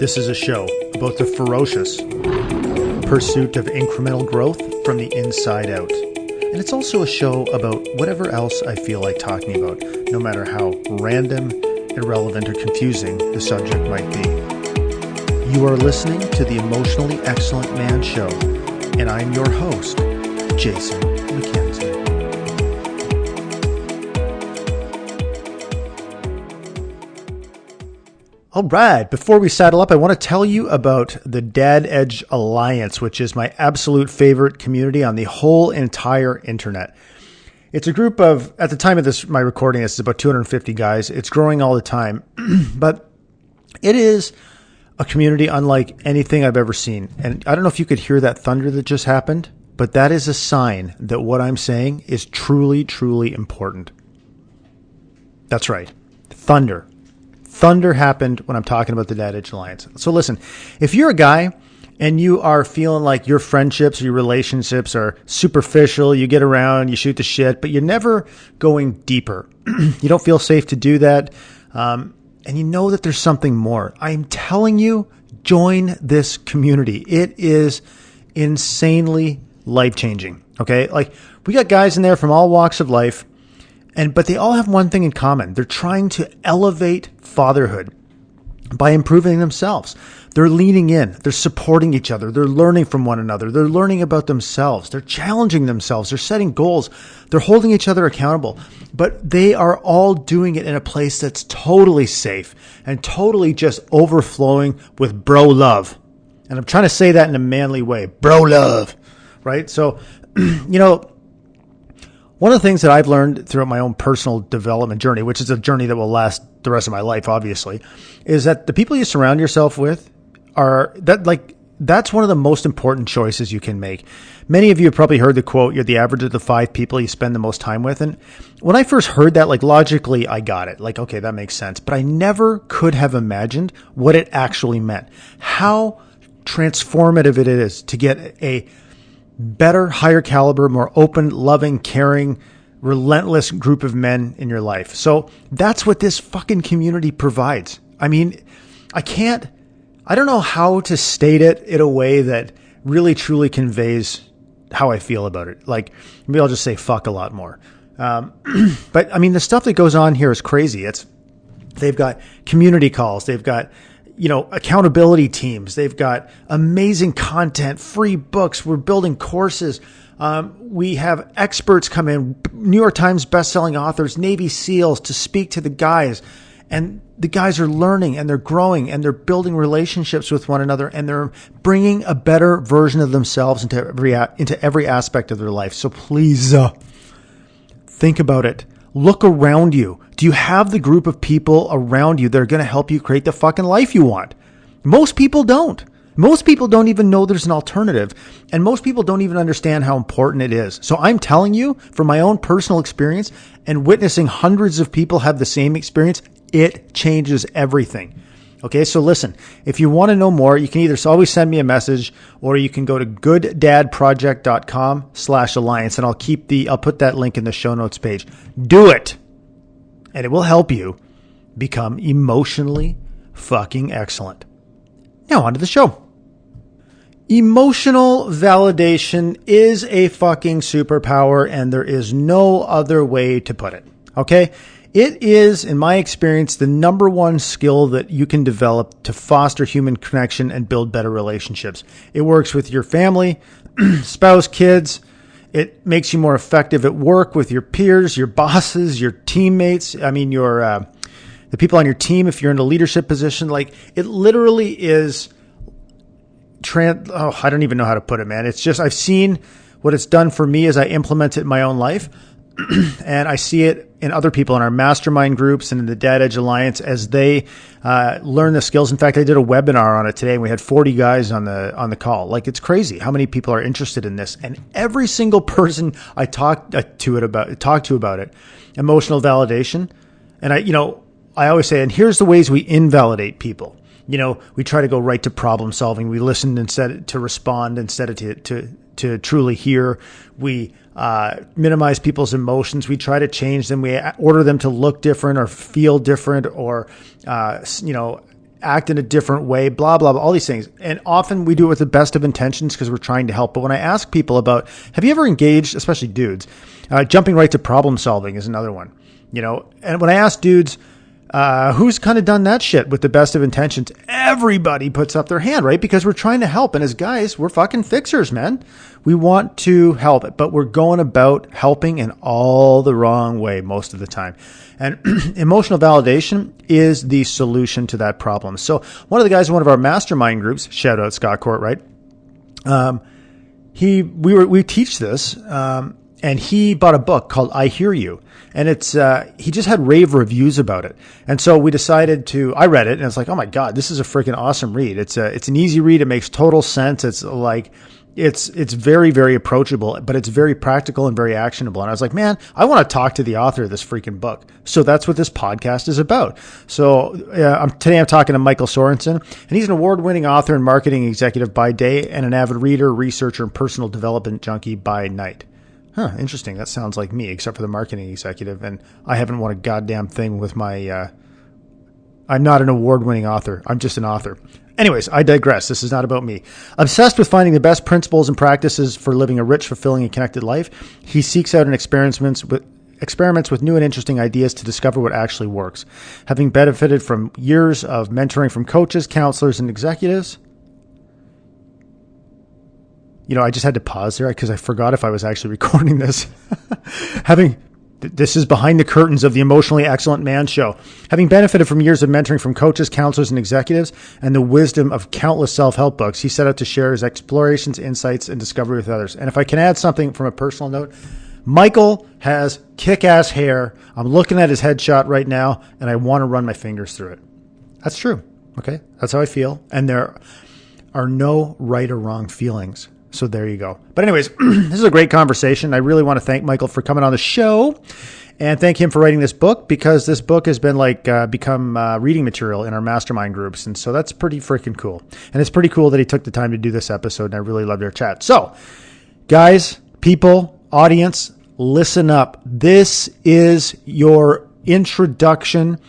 This is a show about the ferocious pursuit of incremental growth from the inside out. And it's also a show about whatever else I feel like talking about, no matter how random, irrelevant, or confusing the subject might be. You are listening to the Emotionally Excellent Man Show, and I'm your host, Jason McKenzie. All right, before we saddle up, I want to tell you about the Dad Edge Alliance, which is my absolute favorite community on the whole entire internet. It's a group of, at the time of my recording, it's about 250 guys. It's growing all the time, but it is a community unlike anything I've ever seen. And I don't know if you could hear that thunder that just happened, but that is a sign that what I'm saying is truly, truly important. That's right. Thunder. Thunder happened when I'm talking about the Dad Edge Alliance. So listen, if you're a guy and you are feeling like your friendships or your relationships are superficial, you get around, you shoot the shit, but you're never going deeper. You don't feel safe to do that. And you know that there's something more. I'm telling you, join this community. It is insanely life-changing. Okay. Like we got guys in there from all walks of life. But they all have one thing in common. They're trying to elevate fatherhood by improving themselves. They're leaning in. They're supporting each other. They're learning from one another. They're learning about themselves. They're challenging themselves. They're setting goals. They're holding each other accountable. But they are all doing it in a place that's totally safe and totally just overflowing with bro love. And I'm trying to say that in a manly way. Bro love, right? So, one of the things that I've learned throughout my own personal development journey, which is a journey that will last the rest of my life, obviously, is that the people you surround yourself with that's one of the most important choices you can make. Many of you have probably heard the quote, you're the average of the 5 people you spend the most time with. And when I first heard that, logically, I got it. Okay, that makes sense. But I never could have imagined what it actually meant. How transformative it is to get a better, higher caliber, more open, loving, caring, relentless group of men in your life. So that's what this fucking community provides. I mean, I don't know how to state it in a way that really truly conveys how I feel about it. Maybe I'll just say fuck a lot more. But I mean, the stuff that goes on here is crazy. They've got community calls. They've got accountability teams. They've got amazing content, free books. We're building courses. We have experts come in, New York Times bestselling authors, Navy SEALs to speak to the guys. And the guys are learning and they're growing and they're building relationships with one another and they're bringing a better version of themselves into every aspect of their life. So please think about it. Look around you. Do you have the group of people around you that are going to help you create the fucking life you want? Most people don't. Most people don't even know there's an alternative. And most people don't even understand how important it is. So I'm telling you from my own personal experience and witnessing hundreds of people have the same experience, it changes everything. Okay, so listen, if you want to know more, you can either always send me a message or you can go to gooddadproject.com/alliance and I'll put that link in the show notes page. Do it. And it will help you become emotionally fucking excellent. Now on to the show. Emotional validation is a fucking superpower and there is no other way to put it. Okay? It is, in my experience, the number one skill that you can develop to foster human connection and build better relationships. It works with your family, spouse, kids. It makes you more effective at work with your peers, your bosses, your teammates. I mean, the people on your team, if you're in a leadership position. It literally is I don't even know how to put it, man. It's just, I've seen what it's done for me as I implement it in my own life. And I see it in other people in our mastermind groups and in the Dad Edge Alliance as they learn the skills. In fact, I did a webinar on it today and we had 40 guys on the call. It's crazy how many people are interested in this. And every single person I talked to about it, emotional validation. And I always say, and here's the ways we invalidate people. We try to go right to problem solving. We listen instead to respond instead of to truly hear. We minimize people's emotions. We try to change them. We order them to look different or feel different or, act in a different way, blah, blah, blah, all these things. And often we do it with the best of intentions because we're trying to help. But when I ask people about, have you ever engaged, especially dudes, jumping right to problem solving is another one, and when I ask dudes, who's kind of done that shit with the best of intentions, everybody puts up their hand, right? Because we're trying to help. And as guys, we're fucking fixers, man. We want to help, but we're going about helping in all the wrong way most of the time. And emotional validation is the solution to that problem. So one of the guys in one of our mastermind groups, shout out Scott Court, right? We teach this, and he bought a book called I Hear You. And it's, he just had rave reviews about it. And so we decided I read it and it's like, oh my God, this is a freaking awesome read. It's an easy read. It makes total sense. It's like, it's very, very approachable, but it's very practical and very actionable. And I was like, man, I want to talk to the author of this freaking book. So that's what this podcast is about. So today I'm talking to Michael Sorensen, and he's an award-winning author and marketing executive by day and an avid reader, researcher, and personal development junkie by night. Huh, interesting. That sounds like me, except for the marketing executive. And I haven't won a goddamn thing with my, I'm not an award-winning author. I'm just an author. Anyways, I digress. This is not about me. Obsessed with finding the best principles and practices for living a rich, fulfilling, and connected life, he seeks out and experiments with new and interesting ideas to discover what actually works. Having benefited from years of mentoring from coaches, counselors, and executives, I just had to pause there because I forgot if I was actually recording this. This is behind the curtains of the Emotionally Excellent Man Show. Having benefited from years of mentoring from coaches, counselors, and executives, and the wisdom of countless self-help books, he set out to share his explorations, insights, and discovery with others. And if I can add something from a personal note, Michael has kick-ass hair. I'm looking at his headshot right now, and I want to run my fingers through it. That's true. Okay? That's how I feel. And there are no right or wrong feelings. So there you go. But anyways, this is a great conversation. I really want to thank Michael for coming on the show and thank him for writing this book, because this book has been become reading material in our mastermind groups. And so that's pretty freaking cool. And it's pretty cool that he took the time to do this episode. And I really loved our chat. So guys, people, audience, listen up. This is your introduction.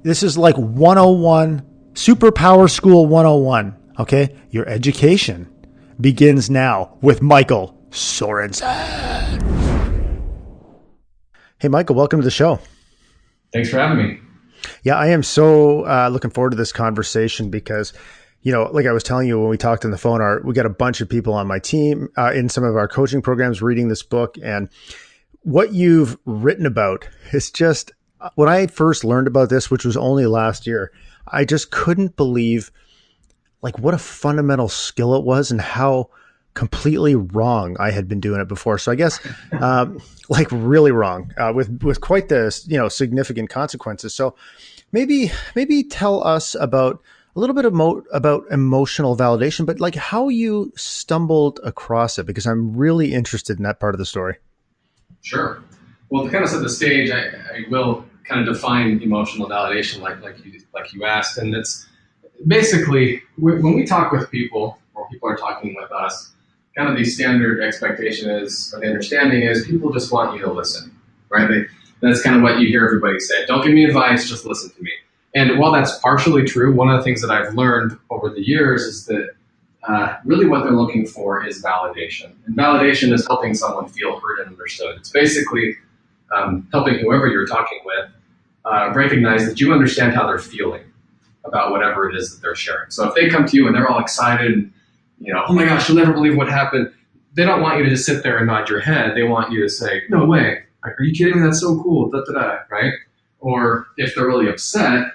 This is like 101, Superpower School 101. Okay. Your education begins now with Michael Sorensen. Hey, Michael, welcome to the show. Thanks for having me. Yeah, I am so looking forward to this conversation because, like I was telling you when we talked on the phone, we got a bunch of people on my team in some of our coaching programs reading this book. And what you've written about is just, when I first learned about this, which was only last year, I just couldn't believe what a fundamental skill it was and how completely wrong I had been doing it before. So I guess really wrong with quite the significant consequences. So maybe tell us about a little bit about emotional validation, but how you stumbled across it, because I'm really interested in that part of the story. Sure. Well, to kind of set the stage, I will kind of define emotional validation like you asked, and it's basically, when we talk with people, or people are talking with us, kind of the standard expectation is, or the understanding is, people just want you to listen, right? That's kind of what you hear everybody say. Don't give me advice, just listen to me. And while that's partially true, one of the things that I've learned over the years is that really what they're looking for is validation. And validation is helping someone feel heard and understood. It's basically helping whoever you're talking with recognize that you understand how they're feeling about whatever it is that they're sharing. So if they come to you and they're all excited, oh my gosh, you'll never believe what happened. They don't want you to just sit there and nod your head. They want you to say, no way. Are you kidding me? That's so cool. Da, da, da, right? Or if they're really upset,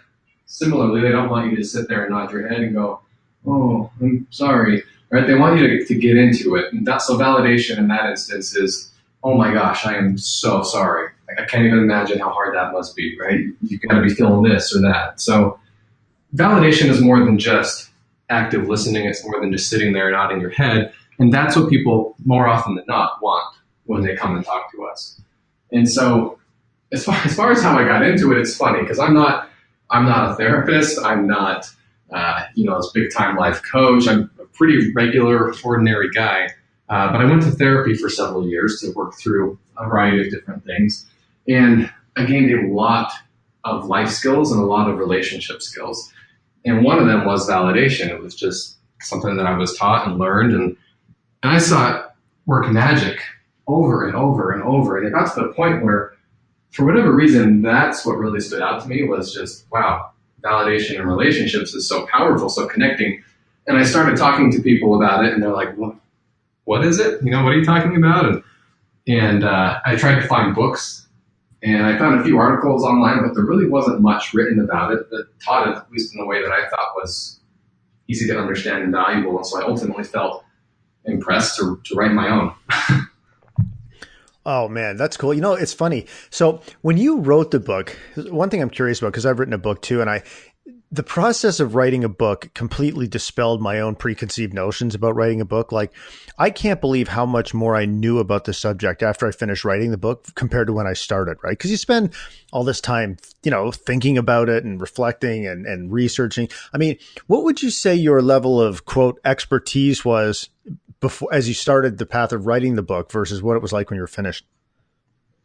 similarly, they don't want you to sit there and nod your head and go, oh, I'm sorry. Right? They want you to get into it. And so validation in that instance is, oh my gosh, I am so sorry. I can't even imagine how hard that must be, right? You got to be feeling this or that. So validation is more than just active listening. It's more than just sitting there nodding your head. And that's what people more often than not want when they come and talk to us. And so as far as how I got into it, it's funny because I'm not a therapist. I'm not, this big time life coach. I'm a pretty regular, ordinary guy. But I went to therapy for several years to work through a variety of different things. And I gained a lot of life skills and a lot of relationship skills. And one of them was validation. It was just something that I was taught and learned. And I saw it work magic over and over and over. And it got to the point where, for whatever reason, that's what really stood out to me was just, wow, validation in relationships is so powerful, so connecting. And I started talking to people about it, and they're like, what is it? What are you talking about? And I tried to find books, and I found a few articles online, but there really wasn't much written about it that taught it, at least in the way that I thought was easy to understand and valuable. And so I ultimately felt impressed to write my own. Oh man, that's cool. It's funny. So when you wrote the book, one thing I'm curious about, because I've written a book too, and the process of writing a book completely dispelled my own preconceived notions about writing a book. Like, I can't believe how much more I knew about the subject after I finished writing the book compared to when I started, right? Because you spend all this time, thinking about it and reflecting and researching. I mean, what would you say your level of, quote, expertise was before, as you started the path of writing the book versus what it was like when you were finished?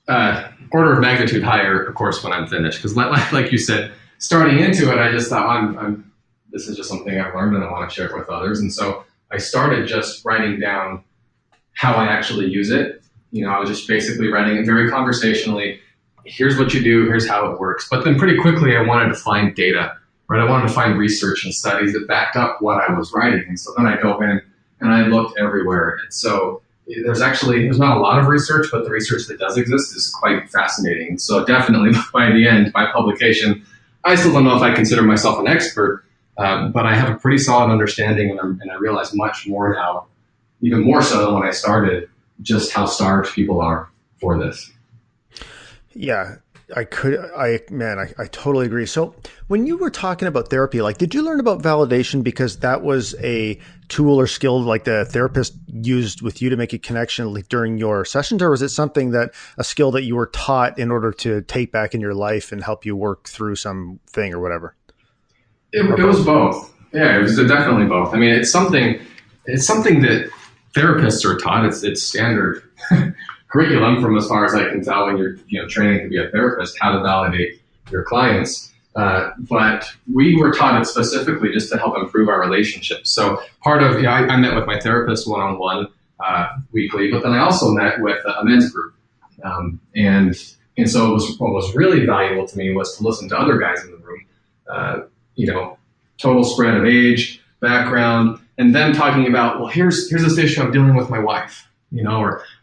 Order of magnitude higher, of course, when I'm finished. Because like you said, starting into it, I just thought, this is just something I've learned and I want to share it with others. And so I started just writing down how I actually use it. I was just basically writing it very conversationally. Here's what you do. Here's how it works. But then pretty quickly, I wanted to find data, right? I wanted to find research and studies that backed up what I was writing. And so then I dove in and I looked everywhere. And so there's not a lot of research, but the research that does exist is quite fascinating. So definitely by the end, by publication, I still don't know if I consider myself an expert, but I have a pretty solid understanding, and I realize much more now, even more so than when I started, just how starved people are for this. Yeah, I totally agree. So when you were talking about therapy, like, did you learn about validation because that was a tool or skill like the therapist used with you to make a connection during your sessions? Or was it a skill that you were taught in order to take back in your life and help you work through something or whatever? It was both. Yeah, it was definitely both. I mean, it's something that therapists are taught. It's standard curriculum from as far as I can tell when you're training to be a therapist, how to validate your clients. But we were taught it specifically just to help improve our relationships. So part of, I met with my therapist one-on-one weekly, but then I also met with a men's group. And so what was really valuable to me was to listen to other guys in the room, total spread of age, background, and them talking about, well, here's this issue I'm dealing with my wife.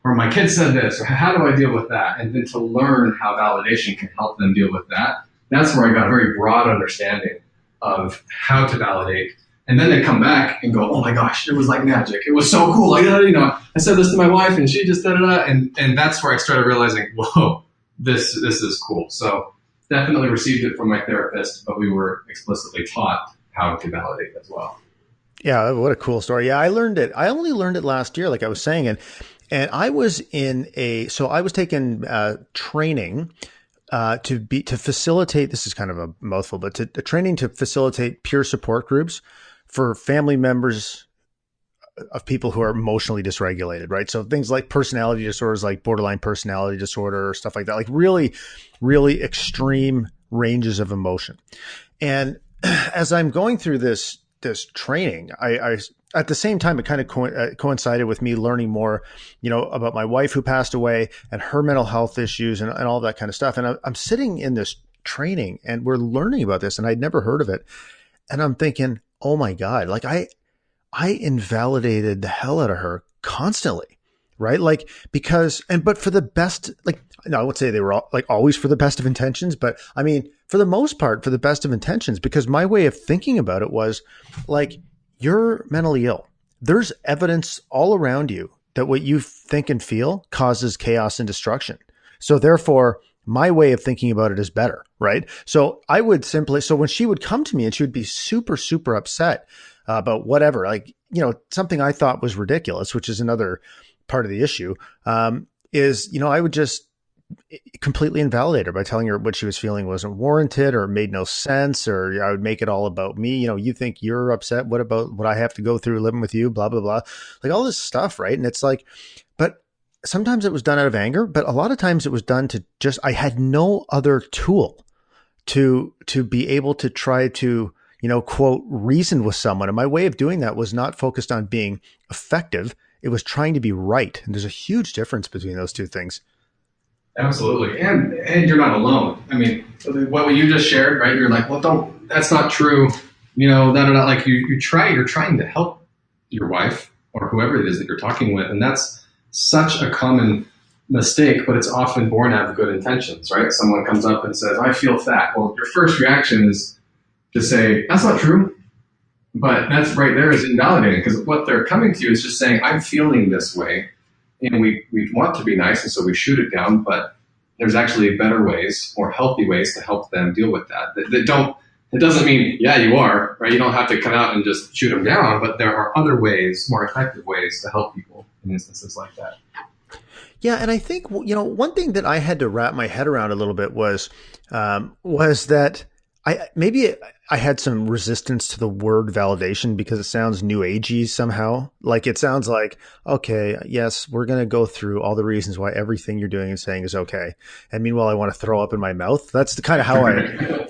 Or my kid said this, or how do I deal with that? And then to learn how validation can help them deal with that. That's where I got a very broad understanding of how to validate. And then they come back and go, oh my gosh, it was like magic. It was so cool. I said this to my wife and she just da-da-da. And that's where I started realizing, whoa, this is cool. So definitely received it from my therapist, but we were explicitly taught how to validate as well. Yeah, what a cool story. Yeah, I learned it. I only learned it last year, like I was saying. And I was I was taking training to facilitate, this is kind of a mouthful, but a training to facilitate peer support groups for family members of people who are emotionally dysregulated, right? So things like personality disorders, like borderline personality disorder or stuff like that, like really, really extreme ranges of emotion. And as I'm going through this training, I at the same time, it kind of coincided with me learning more, about my wife who passed away and her mental health issues and all that kind of stuff. And I'm sitting in this training and we're learning about this and I'd never heard of it. And I'm thinking, oh my God, like I invalidated the hell out of her constantly. Right. Like, but for the best, like, no, I would say they were always for the best of intentions, but I mean, for the most part, for the best of intentions, because my way of thinking about it was like, you're mentally ill. There's evidence all around you that what you think and feel causes chaos and destruction. So therefore, my way of thinking about it is better. Right. So so when she would come to me and she would be super, super upset about whatever, like, something I thought was ridiculous, which is another part of the issue, is, I would just completely invalidate her by telling her what she was feeling wasn't warranted or made no sense, or I would make it all about me. You think you're upset. What about what I have to go through living with you? Blah, blah, blah. Like all this stuff. Right. And it's like, but sometimes it was done out of anger, but a lot of times it was done to I had no other tool to be able to try to, quote, reasoned with someone. And my way of doing that was not focused on being effective. It was trying to be right. And there's a huge difference between those two things. Absolutely. And you're not alone. I mean, what you just shared, right? You're like, well, that's not true. Like you're trying to help your wife or whoever it is that you're talking with. And that's such a common mistake, but it's often born out of good intentions, right? Someone comes up and says, I feel fat. Well, your first reaction is to say, that's not true. But that's right there is invalidating, because what they're coming to you is just saying, I'm feeling this way. And we want to be nice, and so we shoot it down, but there's actually better ways, more healthy ways to help them deal with that. It doesn't mean, yeah, you are, right? You don't have to come out and just shoot them down, but there are other ways, more effective ways to help people in instances like that. Yeah, and I think, one thing that I had to wrap my head around a little bit was that I had some resistance to the word validation because it sounds new agey somehow. Like it sounds like, okay, yes, we're going to go through all the reasons why everything you're doing and saying is okay. And meanwhile, I want to throw up in my mouth. That's the kind of how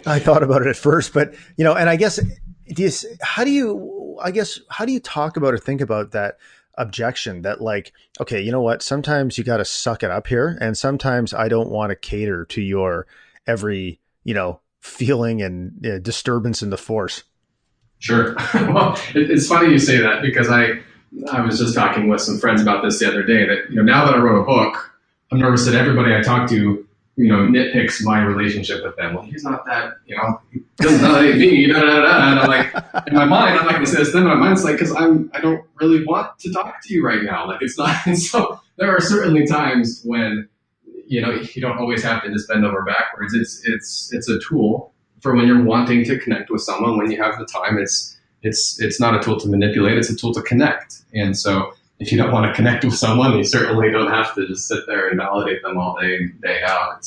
I thought about it at first. But, and I guess, how do you talk about or think about that objection that, like, okay, you know what? Sometimes you got to suck it up here. And sometimes I don't want to cater to your every, feeling and disturbance in the force. Sure. Well, it's funny you say that, because I was just talking with some friends about this the other day, that, now that I wrote a book, I'm nervous that everybody I talk to, nitpicks my relationship with them. Well, he's not that, he doesn't validate me, And I'm like, in my mind, I'm not going to say this, then in my mind, it's like, because I don't really want to talk to you right now. Like, it's not, and so there are certainly times when, you don't always have to just bend over backwards. It's a tool for when you're wanting to connect with someone, when you have the time. It's not a tool to manipulate, it's a tool to connect. And so if you don't want to connect with someone, you certainly don't have to just sit there and validate them all day in, day out.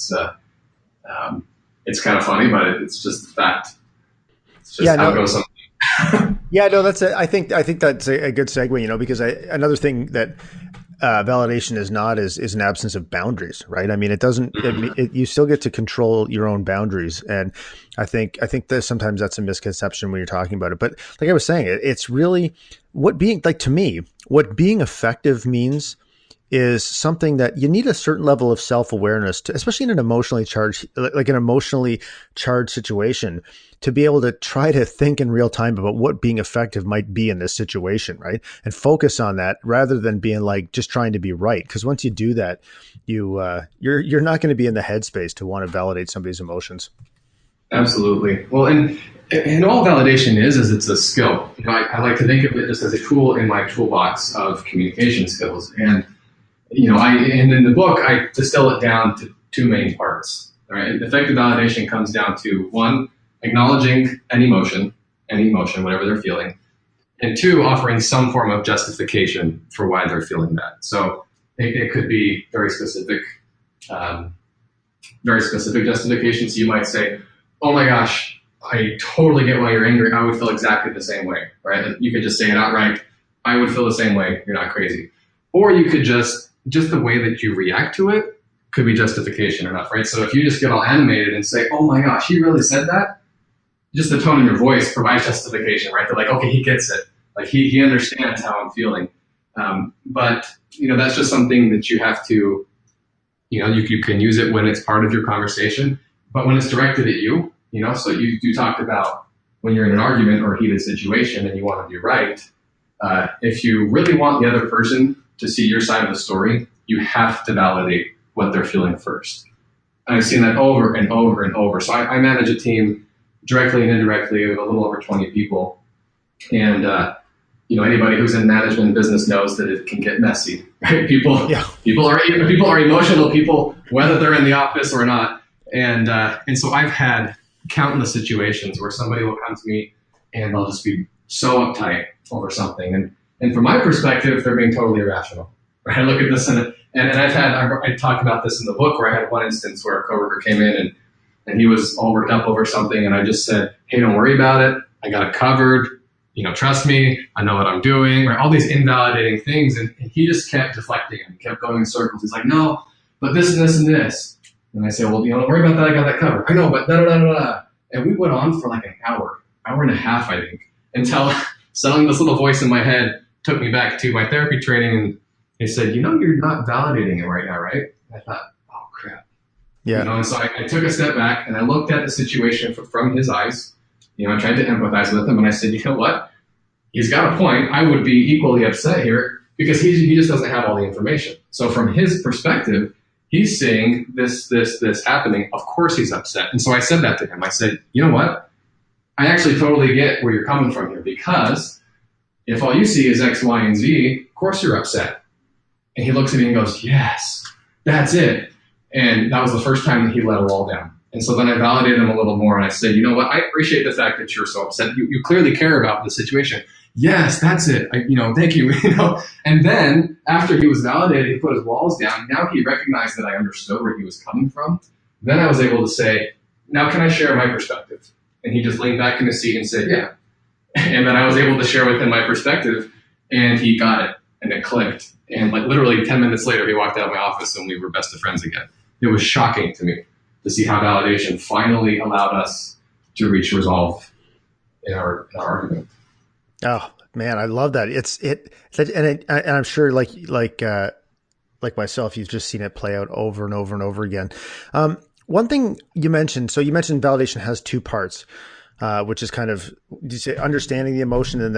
It's kind of funny, but it's just a fact. It's just how it goes. Yeah, no, I think that's a good segue, because another thing that validation is not is an absence of boundaries, right? I mean, it doesn't. You still get to control your own boundaries, and I think that sometimes that's a misconception when you're talking about it. But like I was saying, it's really what being effective means is something that you need a certain level of self-awareness to, especially in an emotionally charged situation, to be able to try to think in real time about what being effective might be in this situation, right? And focus on that rather than being like just trying to be right. Because once you do that, you're not going to be in the headspace to want to validate somebody's emotions. Absolutely. Well, and all validation is it's a skill. I like to think of it just as a tool in my toolbox of communication skills. And and in the book, I distill it down to two main parts. All right? Effective validation comes down to, one, acknowledging an emotion, whatever they're feeling, and two, offering some form of justification for why they're feeling that. So it could be very specific justifications. You might say, oh my gosh, I totally get why you're angry. I would feel exactly the same way, right? You could just say it outright. I would feel the same way. You're not crazy. Or you could just the way that you react to it could be justification enough, right? So if you just get all animated and say, oh my gosh, he really said that, just the tone in your voice provides justification, right? They're like, okay, he gets it. Like he understands how I'm feeling. But that's just something that you have to, you can use it when it's part of your conversation, but when it's directed at you, so you talked about when you're in an argument or a heated situation and you want to be right. If you really want the other person to see your side of the story, you have to validate what they're feeling first. And I've seen that over and over and over. So I manage a team directly and indirectly of a little over 20 people. And, anybody who's in management and business knows that it can get messy, right? People are emotional people, whether they're in the office or not. And so I've had countless situations where somebody will come to me and they'll just be so uptight over something. And from my perspective, they're being totally irrational. Right? I look at this and I talked about this in the book where I had one instance where a coworker came in and he was all worked up over something. And I just said, hey, don't worry about it. I got it covered. Trust me. I know what I'm doing. Right? All these invalidating things. And he just kept deflecting and kept going in circles. He's like, no, but this and this and this. And I say, well, don't worry about that. I got that covered. I know, but da-da-da-da-da. And we went on for like an hour hour and a half, I think, until suddenly this little voice in my head took me back to my therapy training, and he said, you're not validating it right now, right? And I thought, oh crap. Yeah. And so I took a step back and I looked at the situation from his eyes. I tried to empathize with him, and I said, you know what? He's got a point. I would be equally upset here because he just doesn't have all the information. So from his perspective, he's seeing this happening. Of course he's upset. And so I said that to him. I said, you know what? I actually totally get where you're coming from here, because if all you see is X, Y, and Z, of course you're upset. And he looks at me and goes, yes, that's it. And that was the first time that he let it all down. And so then I validated him a little more, and I said, you know what? I appreciate the fact that you're so upset. You clearly care about the situation. Yes, that's it. Thank you. And then after he was validated, he put his walls down. Now he recognized that I understood where he was coming from. Then I was able to say, now can I share my perspective? And he just leaned back in his seat and said, yeah. And then I was able to share with him my perspective, and he got it, and it clicked. And like literally 10 minutes later, he walked out of my office and we were best of friends again. It was shocking to me to see how validation finally allowed us to reach resolve in our argument. Oh man, I love that. And I'm sure like myself, you've just seen it play out over and over and over again. One thing you mentioned, validation has two parts, which is kind of, you say understanding the emotion and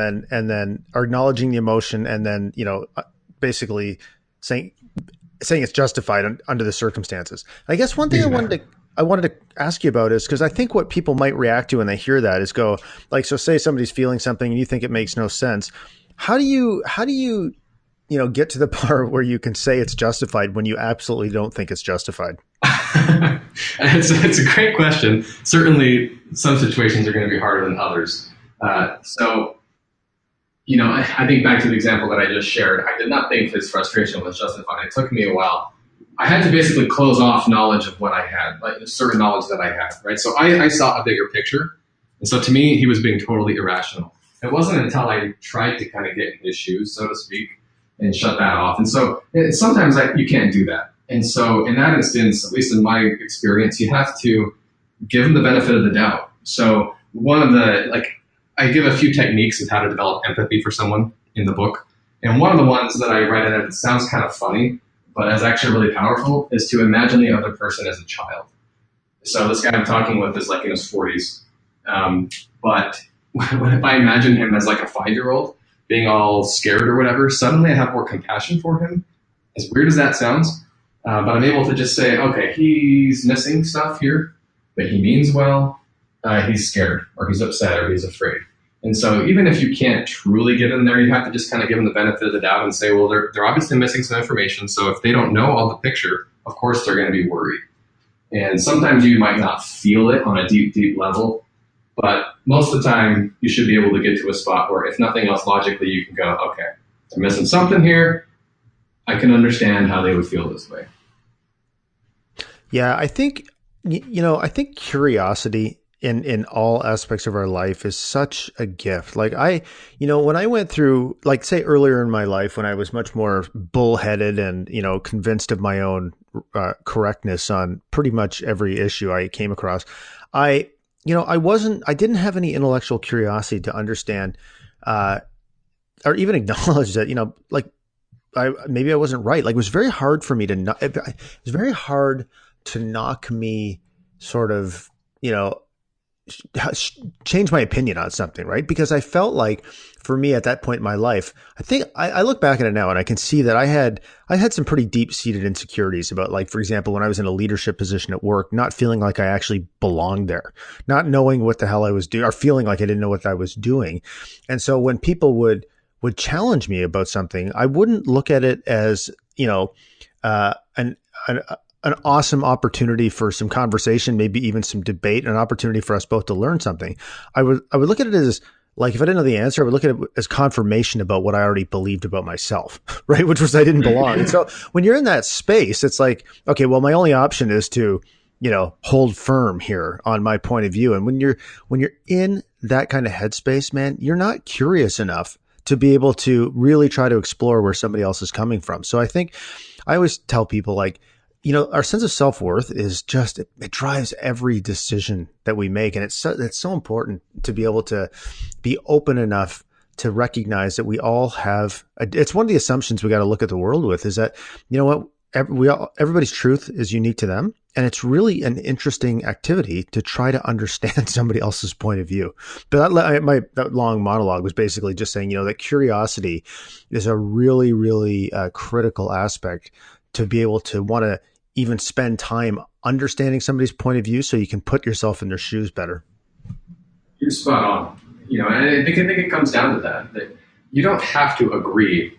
then acknowledging the emotion, and then, basically saying it's justified under the circumstances. I guess one thing I wanted to ask you about is, because I think what people might react to when they hear that is go like, so say somebody's feeling something and you think it makes no sense. How do you get to the part where you can say it's justified when you absolutely don't think it's justified? It's a great question. Certainly some situations are going to be harder than others. I think back to the example that I just shared. I did not think his frustration was justified. It took me a while. I had to basically close off knowledge of what I had, like certain knowledge that I had, right? So I saw a bigger picture. And so to me, he was being totally irrational. It wasn't until I tried to kind of get in his shoes, so to speak, and shut that off. And so sometimes you can't do that. And so in that instance, at least in my experience, you have to give him the benefit of the doubt. So I give a few techniques of how to develop empathy for someone in the book. And one of the ones that I write in it sounds kind of funny, but is actually really powerful, is to imagine the other person as a child. So this guy I'm talking with is like in his 40s. But if I imagine him as like a 5-year-old being all scared or whatever, suddenly I have more compassion for him. As weird as that sounds, but I'm able to just say, okay, he's missing stuff here, but he means well. He's scared, or he's upset, or he's afraid. And so even if you can't truly get in there, you have to just kind of give them the benefit of the doubt and say, well, they're obviously missing some information. So if they don't know all the picture, of course they're going to be worried. And sometimes you might not feel it on a deep, deep level, but most of the time you should be able to get to a spot where, if nothing else, logically you can go, okay, they're missing something here. I can understand how they would feel this way. Yeah, I think curiosity in all aspects of our life is such a gift. Like when I went through, like say earlier in my life, when I was much more bullheaded and, convinced of my own correctness on pretty much every issue I came across, I didn't have any intellectual curiosity to understand, or even acknowledge that, maybe I wasn't right. Like it was very hard for me it was very hard to knock me sort of, change my opinion on something, right? Because I felt like for me at that point in my life, I think I look back at it now and I can see that I had some pretty deep seated insecurities about, like, for example, when I was in a leadership position at work, not feeling like I actually belonged there, not knowing what the hell I was doing, or feeling like I didn't know what I was doing. And so when people would challenge me about something, I wouldn't look at it as, an awesome opportunity for some conversation, maybe even some debate, an opportunity for us both to learn something. I would look at it as, like, if I didn't know the answer, I would look at it as confirmation about what I already believed about myself, right? Which was I didn't belong. And so when you're in that space, it's like, okay, well, my only option is to, hold firm here on my point of view. And when you're in that kind of headspace, man, you're not curious enough to be able to really try to explore where somebody else is coming from. So I think I always tell people, like, our sense of self-worth is just, it drives every decision that we make. And it's so important to be able to be open enough to recognize that we all have, it's one of the assumptions we got to look at the world with, is that, everybody's truth is unique to them. And it's really an interesting activity to try to understand somebody else's point of view. But that long monologue was basically just saying, that curiosity is a really, really critical aspect to be able to want to even spend time understanding somebody's point of view so you can put yourself in their shoes better. You're spot on. And I think it comes down to that you don't have to agree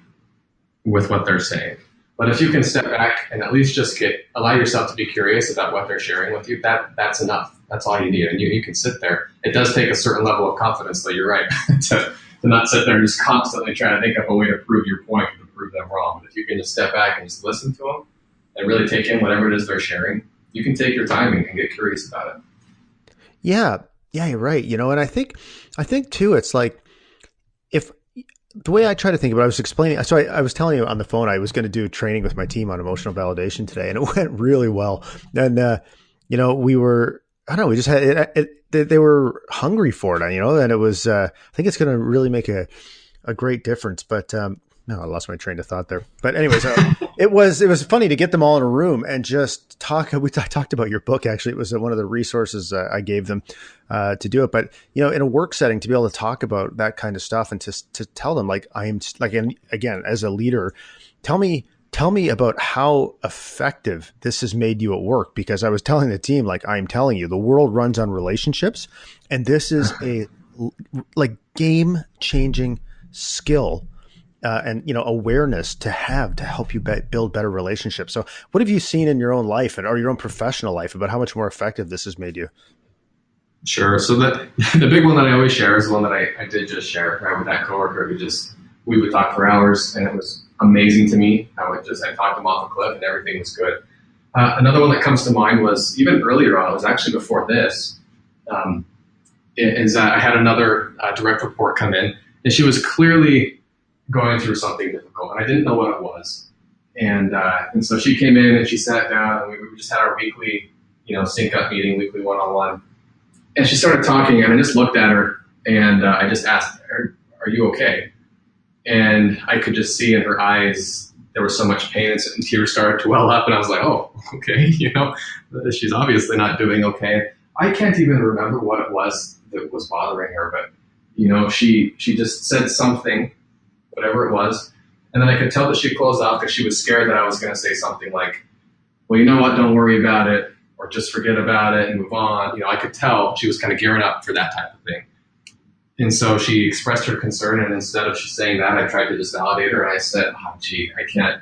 with what they're saying. But if you can step back and at least just allow yourself to be curious about what they're sharing with you, that's enough. That's all you need. And you can sit there. It does take a certain level of confidence, though, you're right, to not sit there and just constantly try to think up a way to prove your point or to prove them wrong. But if you can just step back and just listen to them and really take in whatever it is they're sharing, you can take your time and get curious about it. Yeah, you're right. And I think too, it's like, if the way I try to think about it, I was explaining, so I was telling you on the phone, I was going to do training with my team on emotional validation today, and it went really well. And, we were, I don't know, we just had they were hungry for it, and it was, I think it's going to really make a great difference. But, no, I lost my train of thought there. But anyways, it was funny to get them all in a room and just talk. I talked about your book, actually. It was one of the resources I gave them to do it. But, in a work setting, to be able to talk about that kind of stuff and to tell them, again, as a leader, tell me about how effective this has made you at work. Because I was telling the team, I'm telling you, the world runs on relationships. And this is a game-changing skill. And awareness to help you build better relationships. So what have you seen in your own life or your own professional life about how much more effective this has made you? Sure. So the big one that I always share is the one that I did just share, right, with that coworker who we would talk for hours, and it was amazing to me how I talked him off a cliff and everything was good. Another one that comes to mind was even earlier on, it was actually before this, is that I had another direct report come in, and she was clearly going through something difficult, and I didn't know what it was. And so she came in and she sat down, and we just had our weekly, sync up meeting, weekly one-on-one. And she started talking, and I just looked at her, and I just asked, are you okay? And I could just see in her eyes, there was so much pain, and tears started to well up, and I was like, oh, okay, she's obviously not doing okay. I can't even remember what it was that was bothering her, but, she just said something, whatever it was. And then I could tell that she closed off because she was scared that I was going to say something like, well, you know what, don't worry about it, or just forget about it and move on. I could tell she was kind of gearing up for that type of thing. And so she expressed her concern, and instead of saying that, I tried to just validate her. And I said, oh, gee, I can't,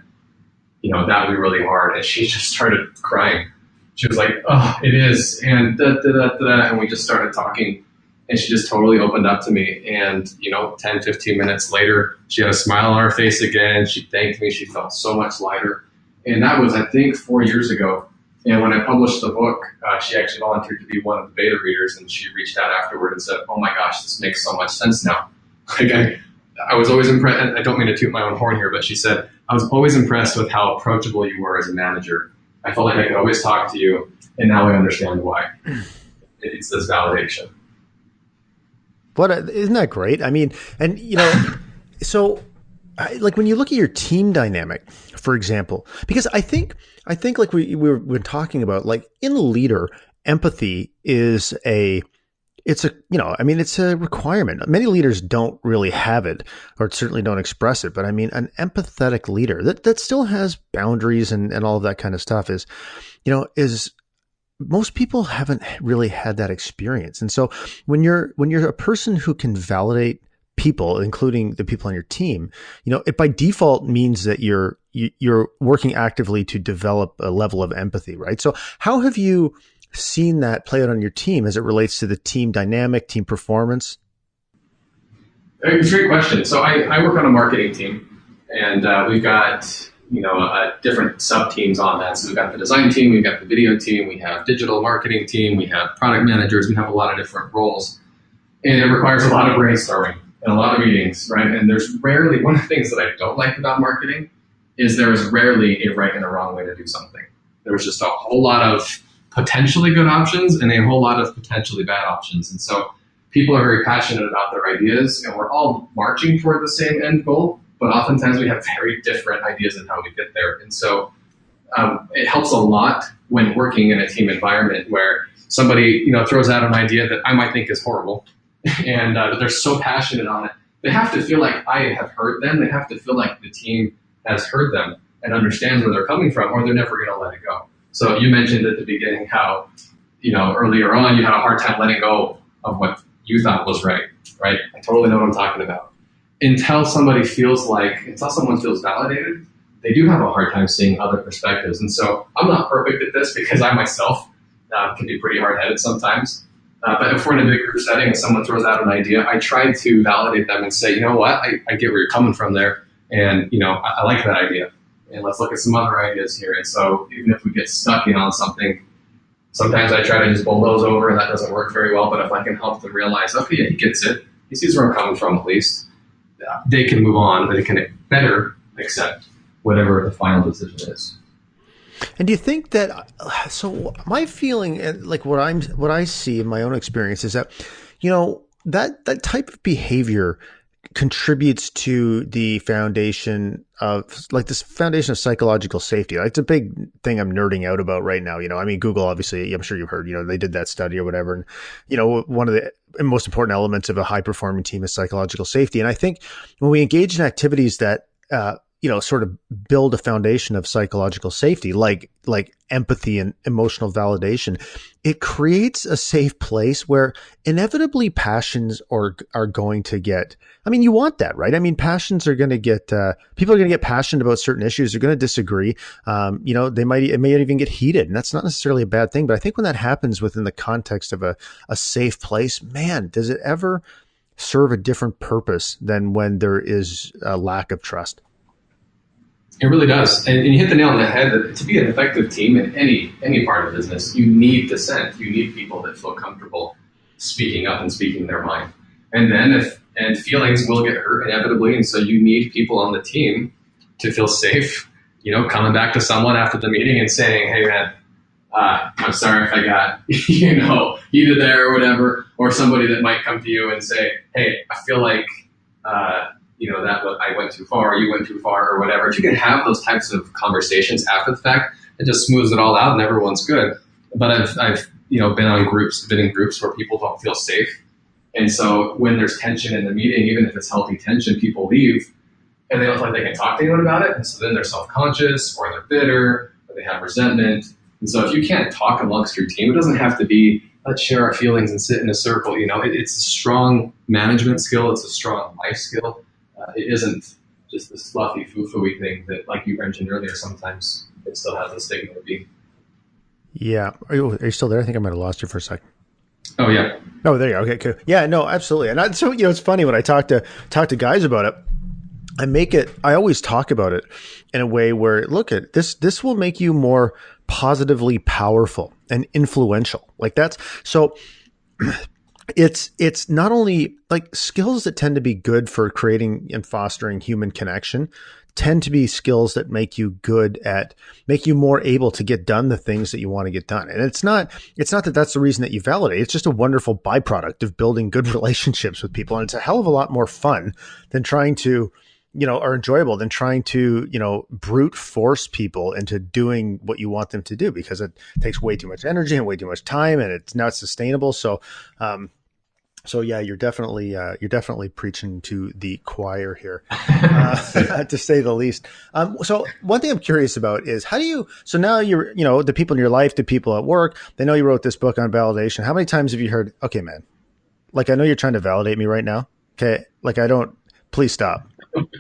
that would be really hard. And she just started crying. She was like, oh, it is. And and we just started talking. And she just totally opened up to me. And, 10, 15 minutes later, she had a smile on her face again. She thanked me. She felt so much lighter. And that was, I think, 4 years ago. And when I published the book, she actually volunteered to be one of the beta readers. And she reached out afterward and said, oh my gosh, this makes so much sense now. I was always impressed. I don't mean to toot my own horn here, but she said, I was always impressed with how approachable you were as a manager. I felt like I could always talk to you. And now I understand why. It's this validation. Isn't that great? I mean, and so when you look at your team dynamic, for example, because I think like we're talking about, in the leader, empathy is it's a requirement. Many leaders don't really have it, or certainly don't express it. But I mean, an empathetic leader that still has boundaries and all of that kind of stuff is most people haven't really had that experience. And so when you're a person who can validate people, including the people on your team, it by default means that you're working actively to develop a level of empathy, right? So how have you seen that play out on your team as it relates to the team dynamic, team performance? It's a great question. So I work on a marketing team, and we've got different sub-teams on that. So we've got the design team, we've got the video team, we have digital marketing team, we have product managers, we have a lot of different roles. And it requires a lot of brainstorming and a lot of meetings, right? And there's rarely, one of the things that I don't like about marketing is there is rarely a right and a wrong way to do something. there was just a whole lot of potentially good options and a whole lot of potentially bad options. And so people are very passionate about their ideas, and we're all marching toward the same end goal, but oftentimes we have very different ideas on how we get there. And so it helps a lot when working in a team environment where somebody, throws out an idea that I might think is horrible, and they're so passionate on it. They have to feel like I have heard them. They have to feel like the team has heard them and understands where they're coming from, or they're never going to let it go. So you mentioned at the beginning how, earlier on you had a hard time letting go of what you thought was right? I totally know what I'm talking about. Until someone feels validated, they do have a hard time seeing other perspectives. And so I'm not perfect at this because I myself can be pretty hard-headed sometimes. But if we're in a big group setting and someone throws out an idea, I try to validate them and say, you know what, I get where you're coming from there. And, I like that idea. And let's look at some other ideas here. And so even if we get stuck in on something, sometimes I try to just bulldoze over, and that doesn't work very well. But if I can help them realize, okay, yeah, he gets it. He sees where I'm coming from, at least. They can move on. They can better accept whatever the final decision is. And do you think that, so my feeling, like what I see in my own experience is that, that type of behavior contributes to the foundation of psychological safety. It's a big thing I'm nerding out about right now. Google, obviously, I'm sure you've heard, they did that study or whatever. And, one of the most important elements of a high performing team is psychological safety. And I think when we engage in activities that, sort of build a foundation of psychological safety, like empathy and emotional validation, it creates a safe place where inevitably passions are going to get, you want that, right? Passions are going to get, people are going to get passionate about certain issues. They're going to disagree. It may even get heated, and that's not necessarily a bad thing. But I think when that happens within the context of a safe place, man, does it ever serve a different purpose than when there is a lack of trust? It really does. And you hit the nail on the head that to be an effective team in any part of business, you need dissent. You need people that feel comfortable speaking up and speaking their mind. And then feelings will get hurt inevitably. And so you need people on the team to feel safe, coming back to someone after the meeting and saying, hey man, I'm sorry if I got, heated there or whatever, or somebody that might come to you and say, hey, I feel like, that I went too far, or you went too far, or whatever. If you can have those types of conversations after the fact, it just smooths it all out and everyone's good. But I've been in groups where people don't feel safe. And so when there's tension in the meeting, even if it's healthy tension, people leave and they don't feel like they can talk to anyone about it. And so then they're self-conscious, or they're bitter, or they have resentment. And so if you can't talk amongst your team, it doesn't have to be, let's share our feelings and sit in a circle. It's a strong management skill. It's a strong life skill. It isn't just this fluffy, foo-foo-y thing that, like you mentioned earlier, sometimes it still has a stigma to be. Yeah. Are you still there? I think I might have lost you for a second. Oh, yeah. Oh, there you go. Okay, cool. Yeah, no, absolutely. And so, it's funny when I talk to guys about it, I always talk about it in a way where, look at this will make you more positively powerful and influential. Like that's, so it's not only like skills that tend to be good for creating and fostering human connection tend to be skills that make you more able to get done the things that you want to get done. And it's not that that's the reason that you validate. It's just a wonderful byproduct of building good relationships with people. And it's a hell of a lot more fun than trying to, are enjoyable than trying to, brute force people into doing what you want them to do, because it takes way too much energy and way too much time, and it's not sustainable. So yeah, you're definitely preaching to the choir here, to say the least. So one thing I'm curious about is so now you're, the people in your life, the people at work, they know you wrote this book on validation. How many times have you heard, okay, man, like, I know you're trying to validate me right now. Okay. Like, please stop.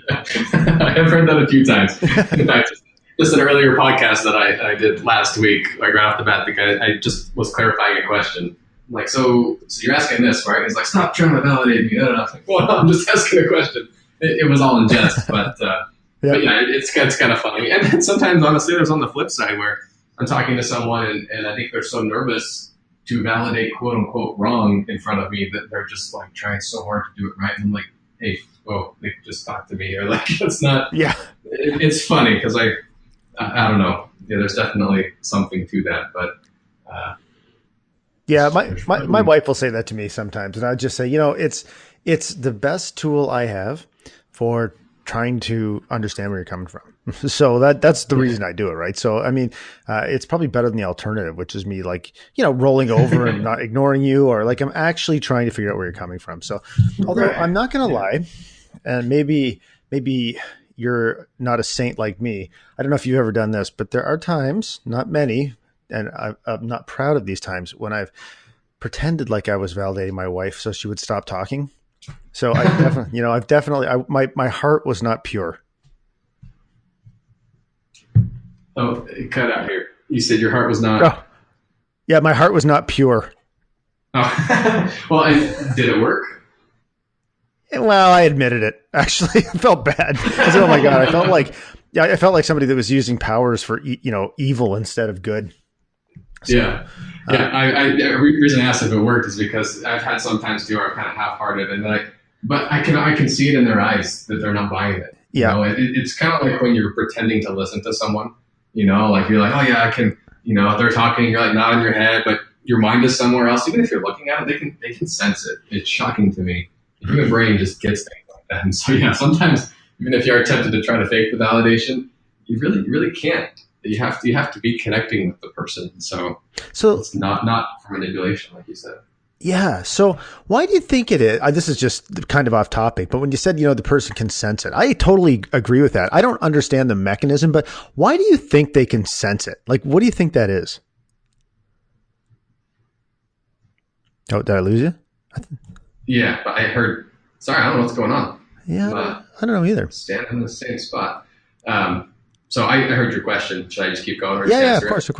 I've heard that a few times. In fact, just an earlier podcast that I did last week, like right off the bat, I just was clarifying a question. I'm like, so you're asking this, right? He's like, stop trying to validate me. And I was like, well, I'm just asking a question. It was all in jest, but yeah, it's kind of funny. And then sometimes, honestly, there's on the flip side where I'm talking to someone and I think they're so nervous to validate quote unquote wrong in front of me that they're just like trying so hard to do it right. And I'm like, hey, whoa, just talk to me, or like, it's not. Yeah, it's funny because I don't know. Yeah, there's definitely something to that, but Yeah, my wife will say that to me sometimes, and I just say, it's the best tool I have for trying to understand where you're coming from. So that's the reason I do it, right? So I mean, it's probably better than the alternative, which is me like rolling over and not ignoring you, or like I'm actually trying to figure out where you're coming from. So, although I'm not going to lie, and maybe you're not a saint like me. I don't know if you've ever done this, but there are times, not many, and I'm not proud of these times, when I've pretended like I was validating my wife so she would stop talking. So I definitely, my heart was not pure. Oh, it cut out here. You said your heart was not. Oh, yeah, my heart was not pure. Oh, well, did it work? Well, I admitted it. Actually, I felt bad. I said, "Oh my god!" I felt like somebody that was using powers for evil instead of good. So, yeah. The reason I asked if it worked is because I've had sometimes too where I'm kind of half-hearted, and but I can see it in their eyes that they're not buying it. Yeah, it's kind of like when you're pretending to listen to someone. Like you're like, oh yeah, I can. They're talking, you're like nodding your head, but your mind is somewhere else. Even if you're looking at it, they can sense it. It's shocking to me. The human brain just gets things like that. And so yeah, sometimes even if you're tempted to try to fake the validation, you really can't. You have to be connecting with the person. So it's not for manipulation, like you said. Yeah. So why do you think it is? This is just kind of off topic, but when you said, the person can sense it, I totally agree with that. I don't understand the mechanism, but why do you think they can sense it? Like, what do you think that is? Oh, did I lose you? Yeah, but I heard, sorry, I don't know what's going on. Yeah, I don't know either. Standing in the same spot. So I heard your question. Should I just keep going? Or Yeah, of course.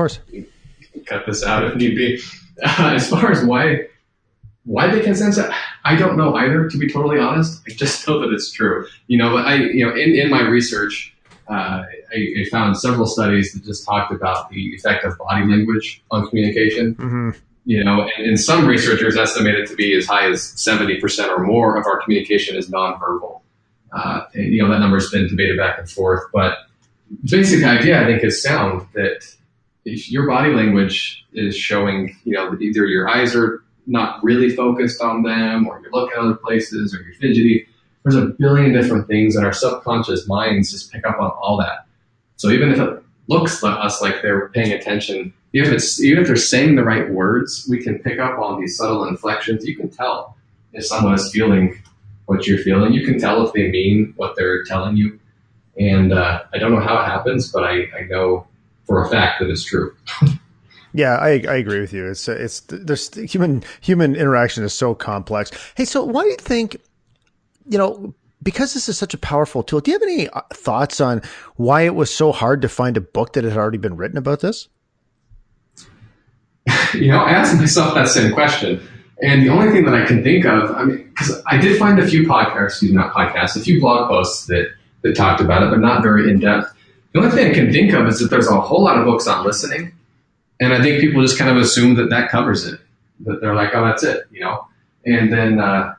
Cut this out if need be. As far as why they can sense it, I don't know either, to be totally honest. I just know that it's true. But in my research, I found several studies that just talked about the effect of body language on communication. Mm-hmm. And some researchers estimate it to be as high as 70% or more of our communication is nonverbal. That number's been debated back and forth, but the basic idea, I think, is sound, that if your body language is showing, either your eyes are not really focused on them, or you're looking other places, or you're fidgety, there's a billion different things, and our subconscious minds just pick up on all that. So even if it looks to us like they're paying attention, even if they're saying the right words, we can pick up on these subtle inflections. You can tell if someone is feeling what you're feeling. You can tell if they mean what they're telling you. And I don't know how it happens, but I know for a fact that it's true. Yeah, I agree with you. There's human interaction is so complex. Hey, so why do you think, because this is such a powerful tool, do you have any thoughts on why it was so hard to find a book that had already been written about this? I asked myself that same question. And the only thing that I can think of, because I did find a few a few blog posts that talked about it, but not very in depth. The only thing I can think of is that there's a whole lot of books on listening. And I think people just kind of assume that covers it. That they're like, oh, that's it, And then, but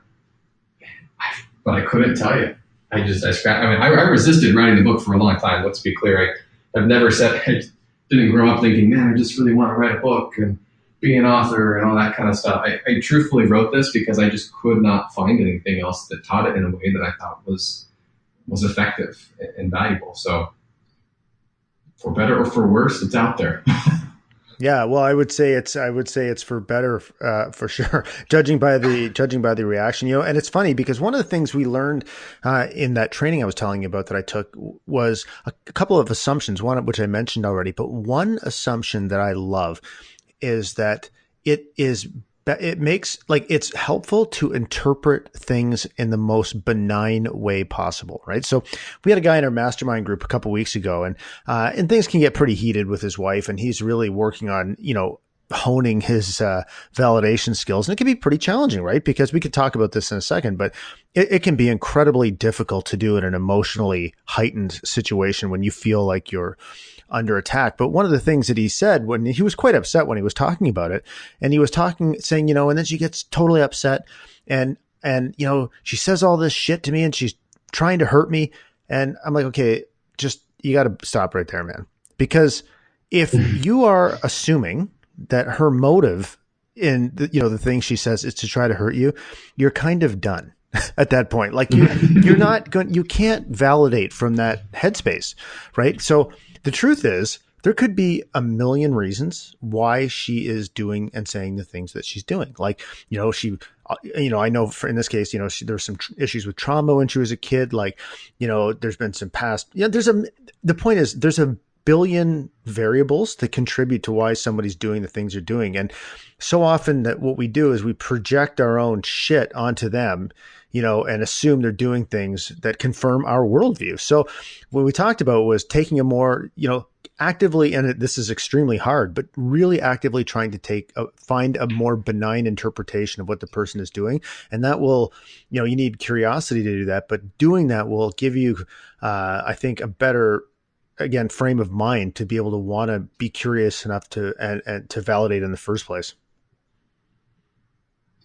I couldn't tell you. I resisted writing the book for a long time. Let's be clear. I've never said, I didn't grow up thinking, man, I just really want to write a book and be an author and all that kind of stuff. I truthfully wrote this because I just could not find anything else that taught it in a way that I thought was effective and valuable. So for better or for worse, it's out there. Yeah, well, I would say it's for better, for sure. Judging by the reaction, and it's funny because one of the things we learned in that training I was telling you about that I took was a couple of assumptions. One of which I mentioned already, but one assumption that I love is that it makes it's helpful to interpret things in the most benign way possible, right? So we had a guy in our mastermind group a couple of weeks ago, and things can get pretty heated with his wife, and he's really working on, honing his validation skills. And it can be pretty challenging, right? Because we could talk about this in a second, but it can be incredibly difficult to do in an emotionally heightened situation when you feel like you're under attack. But one of the things that he said, when he was quite upset when he was talking about it, and he was saying, and then she gets totally upset and she says all this shit to me and she's trying to hurt me. And I'm like, okay, just, you got to stop right there, man. because if you are assuming that her motive in the thing she says is to try to hurt you, you're kind of done at that point. Like you're not going, you can't validate from that headspace, right? So the truth is, there could be a million reasons why she is doing and saying the things that she's doing. Like, I know in this case, there's some issues with trauma when she was a kid. Like, there's been some past, the point is there's a billion variables that contribute to why somebody's doing the things they're doing. And so often that what we do is we project our own shit onto them, and assume they're doing things that confirm our worldview. So what we talked about was taking a more, actively, and this is extremely hard, but really actively trying to find a more benign interpretation of what the person is doing. And that will, you need curiosity to do that, but doing that will give you, I think, a better, again, frame of mind to be able to want to be curious enough and to validate in the first place.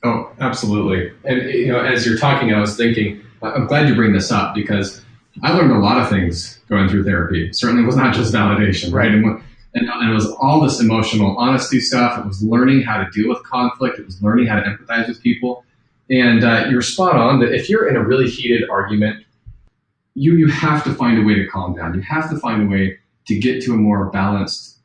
Oh, absolutely. And, as you're talking, I was thinking, I'm glad you bring this up because I learned a lot of things going through therapy. Certainly it was not just validation, right? And it was all this emotional honesty stuff. It was learning how to deal with conflict. It was learning how to empathize with people. And you're spot on that if you're in a really heated argument, you have to find a way to calm down. You have to find a way to get to a more balanced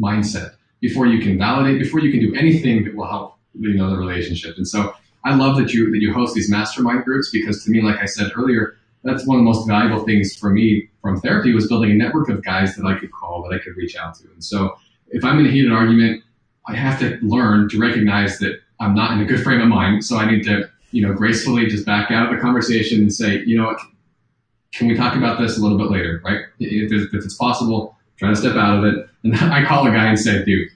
mindset before you can validate, before you can do anything that will help the relationship. And so I love that you host these mastermind groups because to me, like I said earlier, that's one of the most valuable things for me from therapy was building a network of guys that I could call, that I could reach out to. And so if I'm in a heated argument, I have to learn to recognize that I'm not in a good frame of mind. So I need to, gracefully just back out of the conversation and say, can we talk about this a little bit later, right? If it's possible, try to step out of it. And I call a guy and say, dude,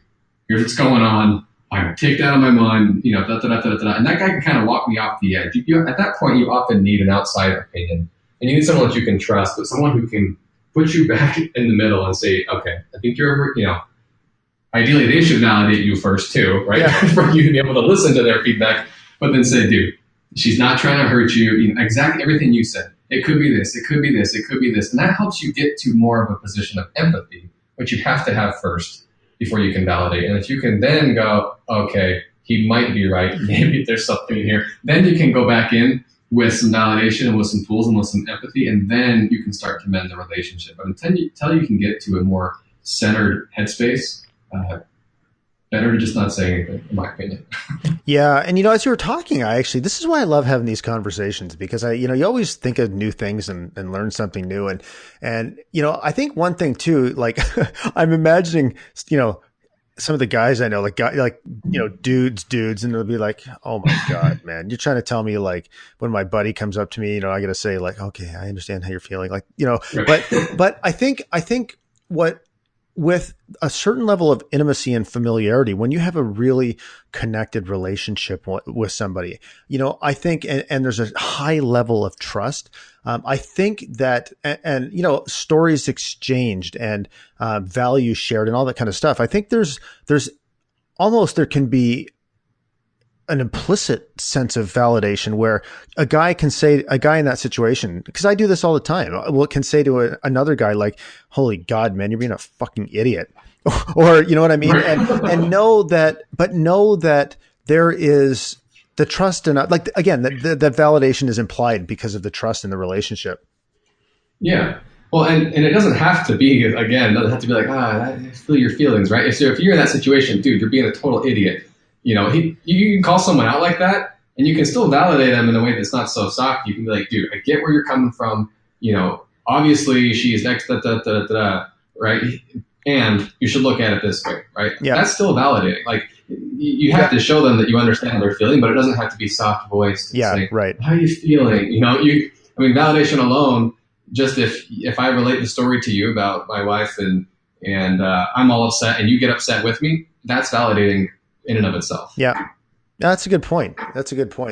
here's what's going on. I take that out of my mind, and that guy can kind of walk me off the edge. At that point, you often need an outside opinion. And you need someone that you can trust, but someone who can put you back in the middle and say, okay, I think you're, ideally they should validate you first too, right? Yeah. For you to be able to listen to their feedback, but then say, dude, she's not trying to hurt you. Exactly everything you said. It could be this, it could be this, it could be this. And that helps you get to more of a position of empathy, which you have to have first before you can validate. And if you can then go, okay, he might be right, maybe there's something here, then you can go back in with some validation and with some tools and with some empathy, and then you can start to mend the relationship. But until you can get to a more centered headspace, better to just not say anything, in my opinion. Yeah. And, as you were talking, this is why I love having these conversations because you always think of new things and learn something new. And, I think one thing too, like I'm imagining, some of the guys I know, dudes, and they'll be like, oh my God, man, you're trying to tell me like when my buddy comes up to me, I got to say like, okay, I understand how you're feeling. Like, but I think what, with a certain level of intimacy and familiarity, when you have a really connected relationship with somebody, I think, and there's a high level of trust. I think that, and stories exchanged and values shared and all that kind of stuff. I think there can be an implicit sense of validation where a guy in that situation, because I do this all the time, can say to another guy like, holy God, man, you're being a fucking idiot. Or, you know what I mean? And know that there is the trust in, like, again, that validation is implied because of the trust in the relationship. Yeah. Well, and it doesn't have to be, again, like, I feel your feelings, right? So if you're in that situation, dude, you're being a total idiot. You can call someone out like that and you can still validate them in a way that's not so soft. You can be like, dude, I get where you're coming from. Obviously she's X, right? And you should look at it this way, right? Yeah. That's still validating. Like you have to show them that you understand how they're feeling, but it doesn't have to be soft voiced. Yeah, say, right. How are you feeling? Validation alone, just if I relate the story to you about my wife and I'm all upset and you get upset with me, that's validating in and of itself. Yeah. That's a good point.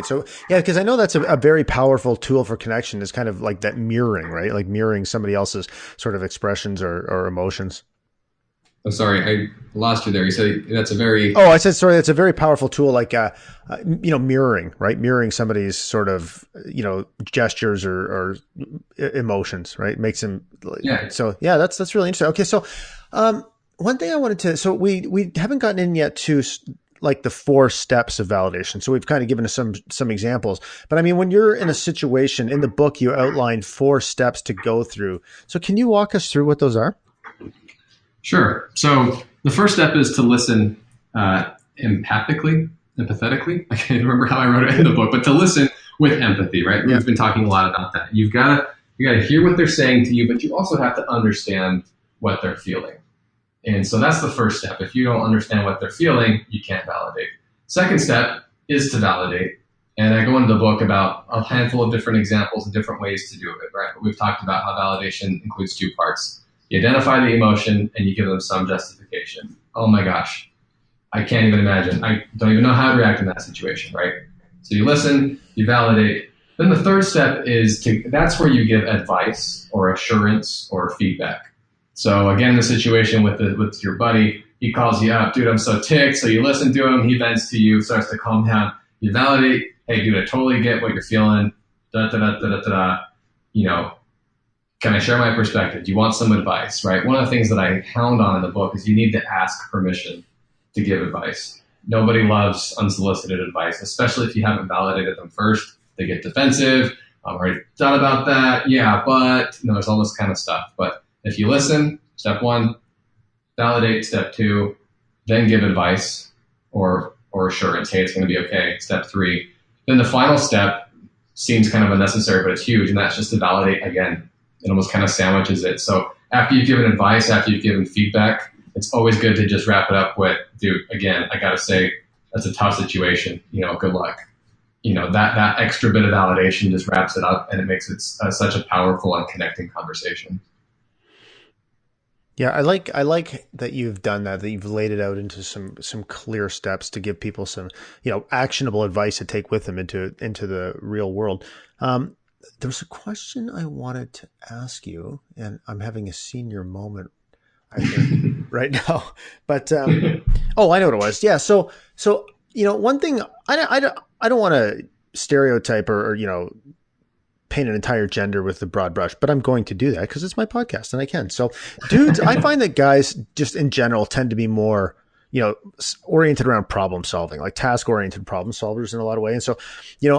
So yeah, because I know that's a very powerful tool for connection is kind of like that mirroring, right? Like mirroring somebody else's sort of expressions or emotions. Oh, sorry, I lost you there. You said that's a very. Oh, I said, sorry, that's a very powerful tool, like, mirroring, right? Mirroring somebody's sort of, gestures or emotions, right? Makes them, Yeah. so yeah, that's really interesting. Okay. So, one thing I wanted to, so we haven't gotten in yet to like the 4 steps of validation. So we've kind of given us some examples, but I mean, when you're in a situation in the book, you outline 4 steps to go through. So can you walk us through what those are? Sure. So the first step is to listen empathetically. I can't remember how I wrote it in the book, but to listen with empathy, right? Yeah. We've been talking a lot about that. You got to hear what they're saying to you, but you also have to understand what they're feeling. And so that's the first step. If you don't understand what they're feeling, you can't validate. Second step is to validate. And I go into the book about a handful of different examples and different ways to do it, right? But we've talked about how validation includes 2 parts. You identify the emotion and you give them some justification. Oh my gosh, I can't even imagine. I don't even know how to react in that situation, right? So you listen, you validate. Then the third step is that's where you give advice or assurance or feedback. So again, the situation with your buddy, he calls you up, dude, I'm so ticked. So you listen to him, he vents to you, starts to calm down. You validate, hey, dude, I totally get what you're feeling. Can I share my perspective? Do you want some advice, right? One of the things that I hound on in the book is you need to ask permission to give advice. Nobody loves unsolicited advice, especially if you haven't validated them first. They get defensive. I've already thought about that. Yeah, but there's all this kind of stuff. But if you listen, step 1, validate. Step 2, then give advice or assurance. Hey, it's going to be okay. Step 3. Then the final step seems kind of unnecessary, but it's huge, and that's just to validate again. It almost kind of sandwiches it. So after you've given advice, after you've given feedback, it's always good to just wrap it up with, dude, again, I got to say, that's a tough situation. Good luck. That extra bit of validation just wraps it up, and it makes it such a powerful and connecting conversation. Yeah, I like that you've done that you've laid it out into some clear steps to give people some, actionable advice to take with them into the real world. There was a question I wanted to ask you, and I'm having a senior moment, I think, right now. But oh, I know what it was. Yeah. So one thing I don't want to stereotype or paint an entire gender with the broad brush, but I'm going to do that because it's my podcast and I can. So, dudes, I find that guys just in general tend to be more oriented around problem solving, like task oriented problem solvers in a lot of ways. And so,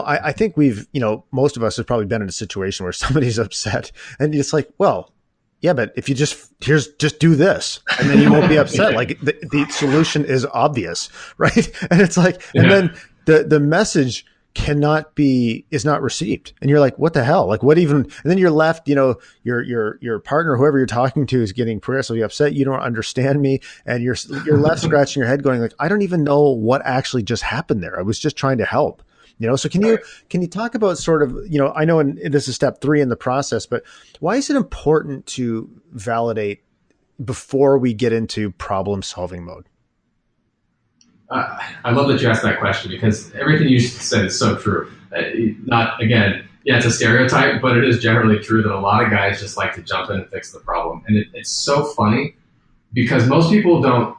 I think we've, most of us have probably been in a situation where somebody's upset and it's like, well, yeah, but if you just do this and then you won't be upset. Like the solution is obvious, right? And it's like, and then the message is not received. And you're like, what the hell? Like what even, and then you're left, your partner, whoever you're talking to is getting progressively upset. You don't understand me. And you're left scratching your head going like, I don't even know what actually just happened there. I was just trying to help, so can you talk about sort of, I know this is step 3 in the process, but why is it important to validate before we get into problem solving mode? I love that you asked that question because everything you said is so true. It's a stereotype, but it is generally true that a lot of guys just like to jump in and fix the problem. And it's so funny because most people don't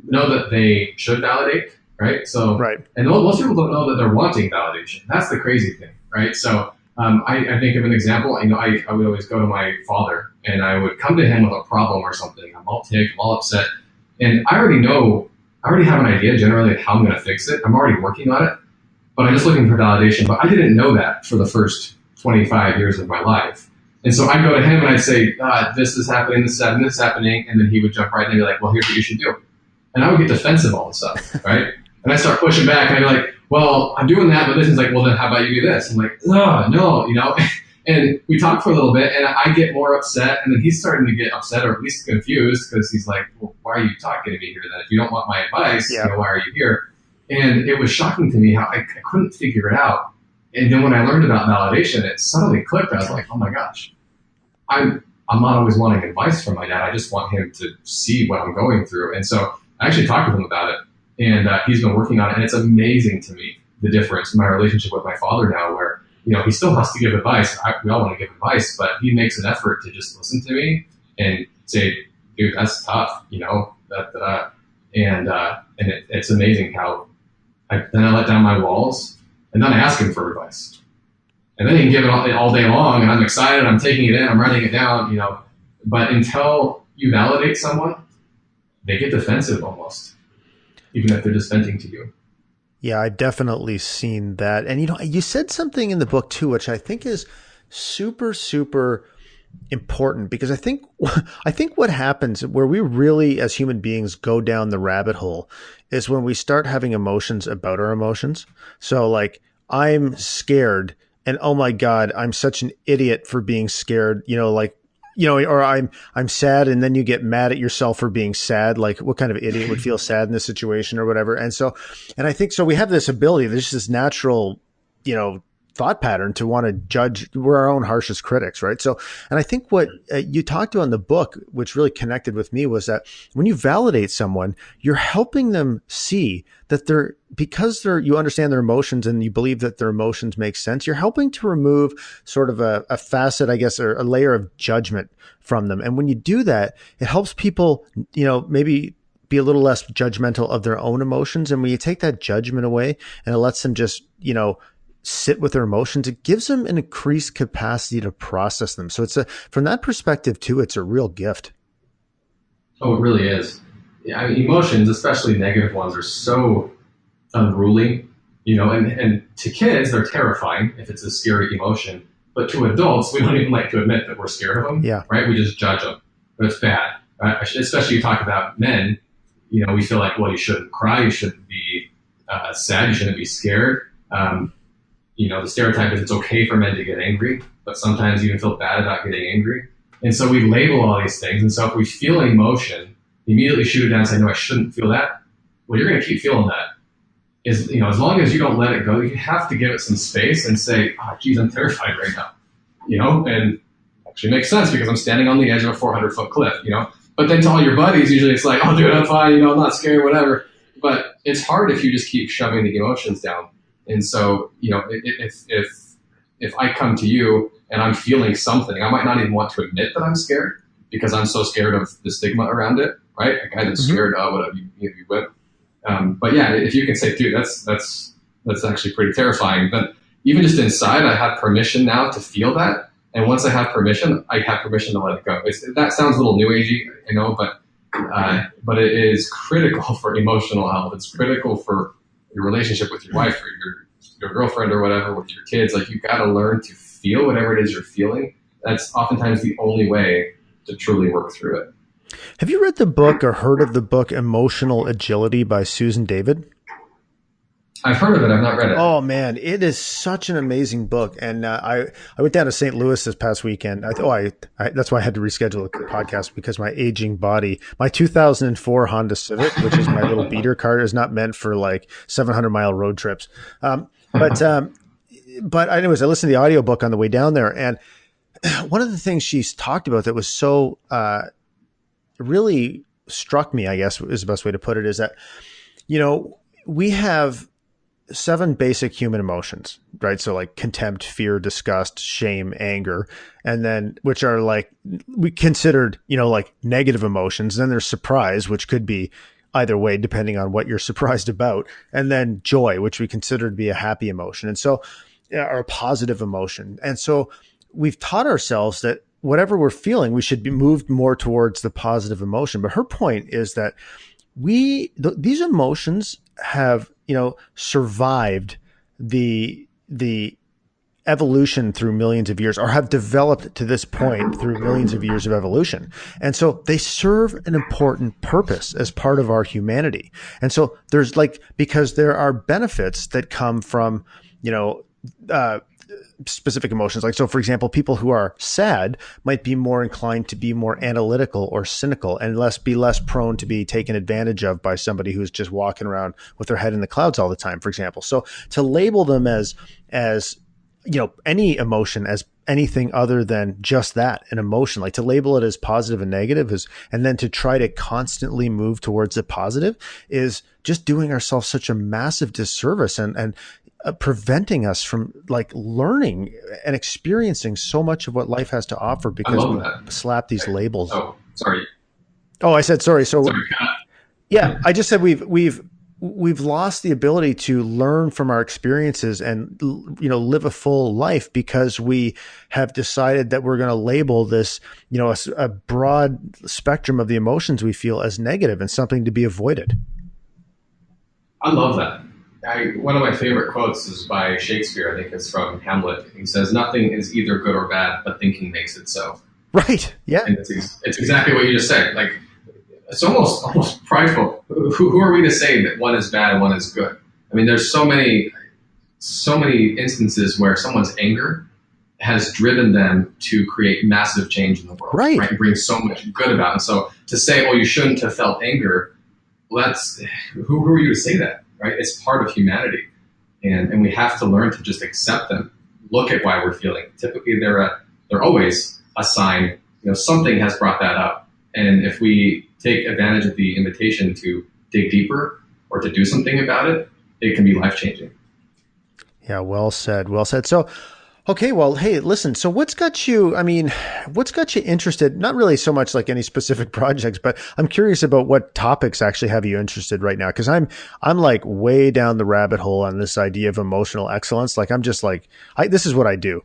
know that they should validate, right? So, right. And most people don't know that they're wanting validation. That's the crazy thing, right? So I think of an example. I would always go to my father and I would come to him with a problem or something. I'm all ticked, I'm all upset. And I already have an idea generally of how I'm going to fix it. I'm already working on it, but I'm just looking for validation. But I didn't know that for the first 25 years of my life. And so I'd go to him and I'd say, this is happening, this is happening. And then he would jump right in and be like, well, here's what you should do. And I would get defensive all of a sudden, right? And I start pushing back and I'd be like, well, I'm doing that, but this is like, well, then how about you do this? I'm like, no. And we talk for a little bit and I get more upset and then he's starting to get upset or at least confused because he's like, well, why are you talking to me here then? If you don't want my advice, why are you here? And it was shocking to me how I couldn't figure it out. And then when I learned about validation, it suddenly clicked. I was like, oh my gosh, I'm not always wanting advice from my dad. I just want him to see what I'm going through. And so I actually talked with him about it and he's been working on it. And it's amazing to me, the difference in my relationship with my father now where he still has to give advice. We all want to give advice, but he makes an effort to just listen to me and say, dude, that's tough. It's amazing how then I let down my walls, and then I ask him for advice. And then he can give it all day long, and I'm excited, I'm taking it in, I'm writing it down, But until you validate someone, they get defensive almost, even if they're just venting to you. Yeah, I've definitely seen that. And, you said something in the book too, which I think is super, super important, because I think what happens where we really, as human beings, go down the rabbit hole is when we start having emotions about our emotions. So like, I'm scared, and oh my God, I'm such an idiot for being scared, or I'm sad, and then you get mad at yourself for being sad. Like, what kind of idiot would feel sad in this situation or whatever? And I think so we have this ability, there's this natural, thought pattern to want to judge. We're our own harshest critics, right? So, and I think what you talked about in the book, which really connected with me, was that when you validate someone, you're helping them see that you understand their emotions and you believe that their emotions make sense. You're helping to remove sort of a facet, I guess, or a layer of judgment from them. And when you do that, it helps people, maybe be a little less judgmental of their own emotions. And when you take that judgment away and it lets them just, sit with their emotions, it gives them an increased capacity to process them. So from that perspective too, it's a real gift. Oh, it really is. Yeah, I mean, emotions, especially negative ones, are so unruly, and to kids, they're terrifying if it's a scary emotion. But to adults, we don't even like to admit that we're scared of them. Yeah. Right? We just judge them. But it's bad. Right? Especially you talk about men, we feel like, well, you shouldn't cry, you shouldn't be sad, you shouldn't be scared. The stereotype is it's okay for men to get angry, but sometimes you even feel bad about getting angry. And so we label all these things. And so if we feel an emotion, immediately shoot it down and say, no, I shouldn't feel that. Well, you're going to keep feeling that. As long as you don't let it go, you have to give it some space and say, oh, geez, I'm terrified right now. And actually makes sense because I'm standing on the edge of a 400-foot cliff, But then to all your buddies, usually it's like, oh, dude, I'm fine, I'm not scared, whatever. But it's hard if you just keep shoving the emotions down. And so, if I come to you and I'm feeling something, I might not even want to admit that I'm scared because I'm so scared of the stigma around it, right? A guy that's scared, whatever, you whip. But yeah, if you can say, dude, that's actually pretty terrifying. But even just inside, I have permission now to feel that. And once I have permission to let it go. That sounds a little new agey, but it is critical for emotional health. It's critical for your relationship with your wife or your girlfriend or whatever, with your kids. Like, you got to learn to feel whatever it is you're feeling. That's oftentimes the only way to truly work through it. Have you read the book or heard of the book Emotional Agility by Susan David? I've heard of it. I've not read it. Oh man, it is such an amazing book. And I went down to St. Louis this past weekend. That's why I had to reschedule the podcast, because my aging body, my 2004 Honda Civic, which is my little beater car, is not meant for like 700-mile road trips. But anyways, I listened to the audiobook on the way down there, and one of the things she's talked about that was so really struck me, I guess is the best way to put it, is that we have 7 basic human emotions, right? So like contempt, fear, disgust, shame, anger, and then which are like we considered, like negative emotions. Then there's surprise, which could be either way depending on what you're surprised about, and then joy, which we consider to be a happy emotion, and so or a positive emotion. And so we've taught ourselves that whatever we're feeling, we should be moved more towards the positive emotion. But her point is that these emotions have survived the evolution through millions of years, or have developed to this point through millions of years of evolution. And so they serve an important purpose as part of our humanity. And so because there are benefits that come from, specific emotions. Like, so for example, people who are sad might be more inclined to be more analytical or cynical, and be less prone to be taken advantage of by somebody who's just walking around with their head in the clouds all the time, for example. So to label them as any emotion as anything other than just that, an emotion, like to label it as positive and negative and then to try to constantly move towards the positive, is just doing ourselves such a massive disservice and preventing us from like learning and experiencing so much of what life has to offer, because we slap these labels. Oh, sorry. Oh, I said sorry. So sorry. Yeah, I just said we've lost the ability to learn from our experiences and live a full life because we have decided that we're going to label this a broad spectrum of the emotions we feel as negative and something to be avoided. I love that. One of my favorite quotes is by Shakespeare. I think it's from Hamlet. He says, "Nothing is either good or bad, but thinking makes it so." Right. Yeah. And it's exactly what you just said. Like, it's almost prideful. Who are we to say that one is bad and one is good? I mean, there's so many instances where someone's anger has driven them to create massive change in the world, right? And bring so much good about it. And so to say, "Oh, you shouldn't have felt anger," well, who are you to say that, right? It's part of humanity, and we have to learn to just accept them. Look at why we're feeling. Typically, they're always a sign. Something has brought that up, and if we take advantage of the invitation to dig deeper or to do something about it, it can be life-changing. Yeah, well said. Well said. So, okay, well, hey, listen, so what's got you interested, not really so much like any specific projects, but I'm curious about what topics actually have you interested right now? Cause I'm like way down the rabbit hole on this idea of emotional excellence. Like, I'm just like, this is what I do.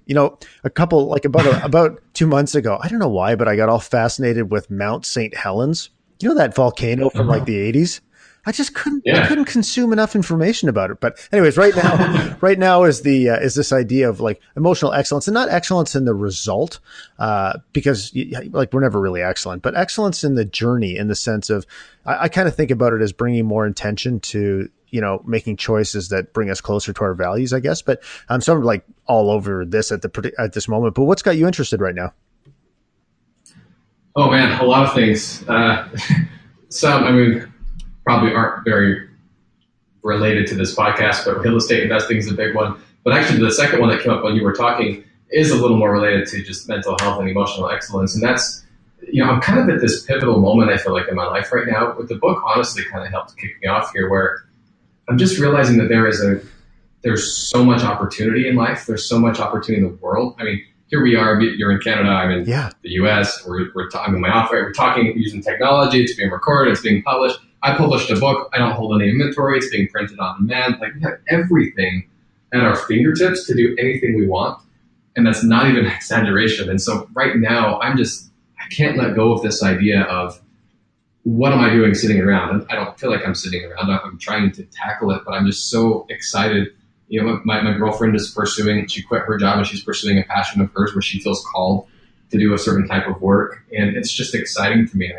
About 2 months ago, I don't know why, but I got all fascinated with Mount St. Helens. You know, that volcano from like the 80s? I just couldn't. Yeah. I couldn't consume enough information about it. But anyways, right now is this idea of like emotional excellence, and not excellence in the result, because like we're never really excellent, but excellence in the journey, in the sense of I kind of think about it as bringing more intention to making choices that bring us closer to our values, I guess. But I'm sort of like all over this at this moment. But what's got you interested right now? Oh man, a lot of things. Some, probably aren't very related to this podcast, but real estate investing is a big one. But actually, the second one that came up when you were talking is a little more related to just mental health and emotional excellence. And that's, I'm kind of at this pivotal moment, I feel like, in my life right now. With the book, honestly, kind of helped kick me off here, where I'm just realizing that there's so much opportunity in life. There's so much opportunity in the world. I mean, here we are, you're in Canada, I'm in the US, I'm in my office, we're talking using technology, it's being recorded, it's being published. I published a book, I don't hold any inventory, it's being printed on demand. Like, we have everything at our fingertips to do anything we want. And that's not even an exaggeration. And so right now, I can't let go of this idea of, what am I doing sitting around? And I don't feel like I'm sitting around, I'm trying to tackle it, but I'm just so excited. My girlfriend is she quit her job and she's pursuing a passion of hers where she feels called to do a certain type of work. And it's just exciting to me.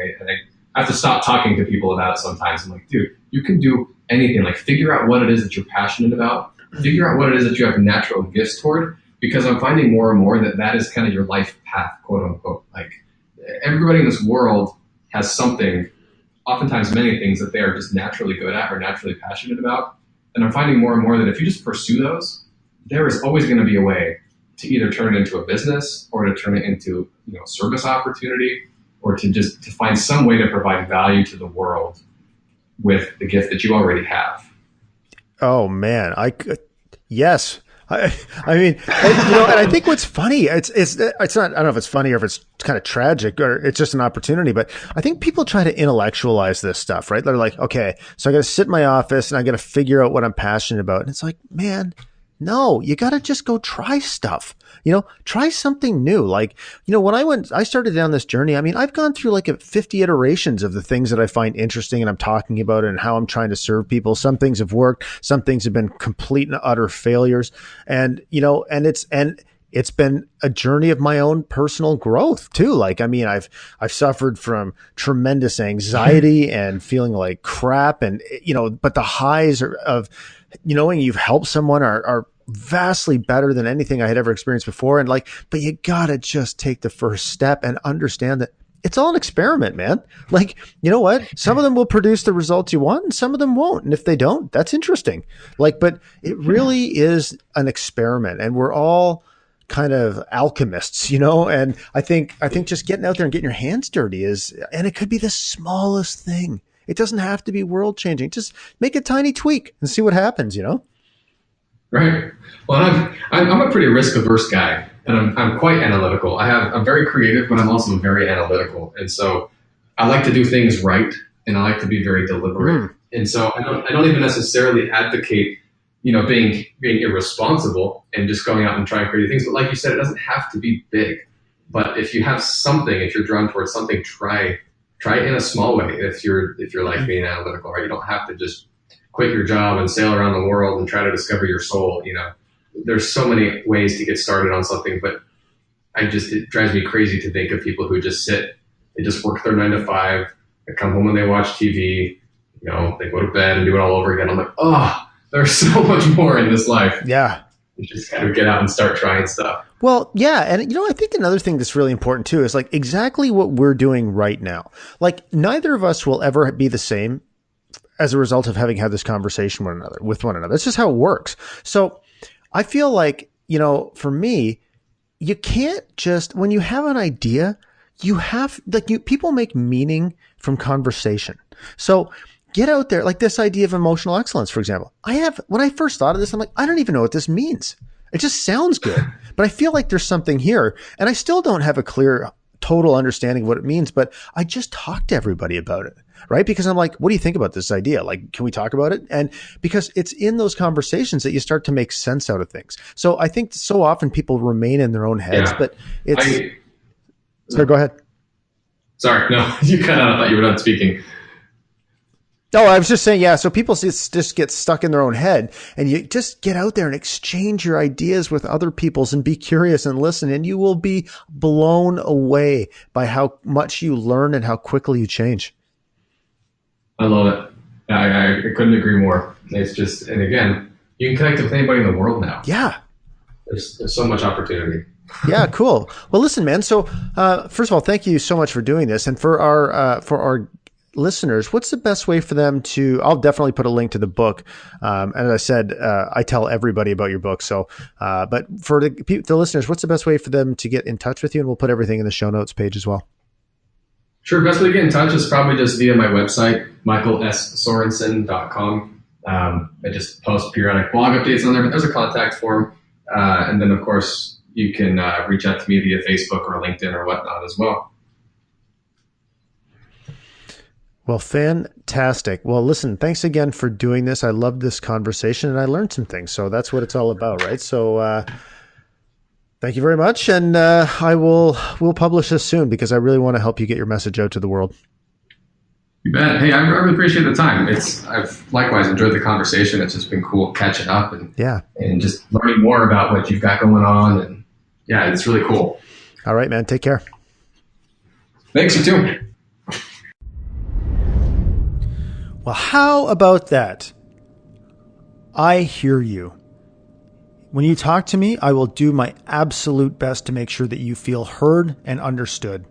I have to stop talking to people about it sometimes. I'm like, dude, you can do anything. Like, figure out what it is that you're passionate about. Figure out what it is that you have natural gifts toward, because I'm finding more and more that is kind of your life path, quote unquote. Like, everybody in this world has something, oftentimes many things, that they are just naturally good at or naturally passionate about. And I'm finding more and more that if you just pursue those, there is always going to be a way to either turn it into a business or to turn it into service opportunity, or to find some way to provide value to the world with the gift that you already have. Oh man, yes. I mean, and I think what's funny, it's not, I don't know if it's funny or if it's kind of tragic or it's just an opportunity, but I think people try to intellectualize this stuff, right? They're like, okay, so I got to sit in my office and I got to figure out what I'm passionate about. And it's like, man, no, you got to just go try stuff, try something new. Like, when I started down this journey, I mean, I've gone through like 50 iterations of the things that I find interesting and I'm talking about and how I'm trying to serve people. Some things have worked. Some things have been complete and utter failures. And, it's been a journey of my own personal growth too. Like, I mean, I've suffered from tremendous anxiety and feeling like crap, and, but the highs of knowing you've helped someone are vastly better than anything I had ever experienced before. And but you gotta just take the first step and understand that it's all an experiment, man. Like, you know what? Some of them will produce the results you want and some of them won't. And if they don't, that's interesting. But it really is an experiment, and we're all kind of alchemists, and I think just getting out there and getting your hands dirty and it could be the smallest thing. It doesn't have to be world changing. Just make a tiny tweak and see what happens, Right. Well, I'm a pretty risk averse guy, and I'm quite analytical. I'm very creative, but I'm also very analytical. And so I like to do things right. and I like to be very deliberate. And so I don't even necessarily advocate, being irresponsible and just going out and trying crazy things. But like you said, it doesn't have to be big. But if you have something, if you're drawn towards something, try it in a small way. If you're like being analytical, right? You don't have to just quit your job and sail around the world and try to discover your soul. There's so many ways to get started on something, but it drives me crazy to think of people who just sit, they just work their 9 to 5, they come home and they watch TV, they go to bed and do it all over again. I'm like, oh, there's so much more in this life. Yeah. You just got to get out and start trying stuff. Well, yeah. And, I think another thing that's really important too is like exactly what we're doing right now. Like neither of us will ever be the same as a result of having had this conversation with one another. That's just how it works. So I feel like, for me, you can't just, when you have an idea, people make meaning from conversation. So get out there, like this idea of emotional excellence, for example. When I first thought of this, I'm like, I don't even know what this means. It just sounds good, but I feel like there's something here, and I still don't have a clear, total understanding of what it means, but I just talk to everybody about it, right? Because I'm like, what do you think about this idea? Like, can we talk about it? And because it's in those conversations that you start to make sense out of things. So I think so often people remain in their own heads, but so go ahead. Sorry, no, you cut out. I thought you were done speaking. No, I was just saying, yeah. So people just get stuck in their own head, and you just get out there and exchange your ideas with other people's and be curious and listen, and you will be blown away by how much you learn and how quickly you change. I love it. I couldn't agree more. It's just, and again, you can connect with anybody in the world now. Yeah. There's so much opportunity. Yeah, cool. Well, listen, man. So, first of all, thank you so much for doing this. And for our listeners, what's the best way for them to, I'll definitely put a link to the book. And as I said, I tell everybody about your book. So, but for the listeners, what's the best way for them to get in touch with you? And we'll put everything in the show notes page as well. Sure. Best way to get in touch is probably just via my website, michaelsorensen.com. I just post periodic blog updates on there, but there's a contact form. And then, of course, you can reach out to me via Facebook or LinkedIn or whatnot as well. Well, fantastic. Well, listen, thanks again for doing this. I loved this conversation and I learned some things. So that's what it's all about, right? So thank you very much. And we'll publish this soon because I really want to help you get your message out to the world. You bet. Hey, I really appreciate the time. I've likewise enjoyed the conversation. It's just been cool catching up and just learning more about what you've got going on. And yeah, it's really cool. All right, man. Take care. Thanks, you too. Well, how about that? I hear you. When you talk to me, I will do my absolute best to make sure that you feel heard and understood.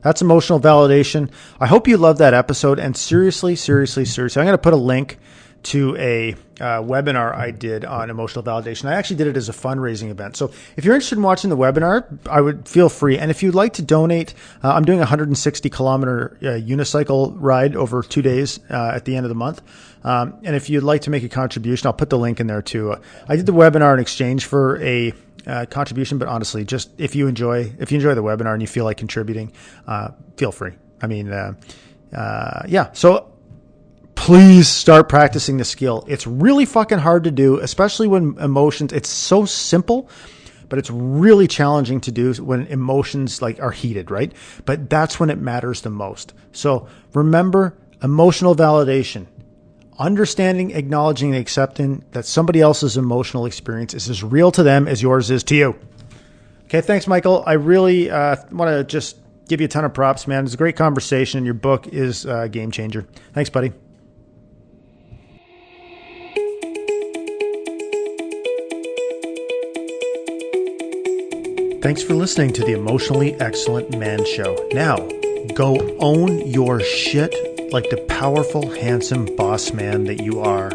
That's emotional validation. I hope you loved that episode. And seriously, I'm going to put a link to a webinar I did on emotional validation. I actually did it as a fundraising event. So if you're interested in watching the webinar, I would feel free. And if you'd like to donate, I'm doing a 160 kilometer unicycle ride over 2 days at the end of the month. And if you'd like to make a contribution, I'll put the link in there too. I did the webinar in exchange for a contribution, but honestly, just if you enjoy the webinar and you feel like contributing, feel free. I mean, So please start practicing the skill. It's really fucking hard to do, especially when emotions, it's so simple, but it's really challenging to do when emotions are heated, right? But that's when it matters the most. So remember emotional validation. Understanding, acknowledging, and accepting that somebody else's emotional experience is as real to them as yours is to you. Okay, thanks, Michael. I really want to just give you a ton of props, man. It's a great conversation. Your book is a game changer. Thanks, buddy. Thanks for listening to the Emotionally Excellent Man Show. Now, go own your shit like the powerful, handsome boss man that you are.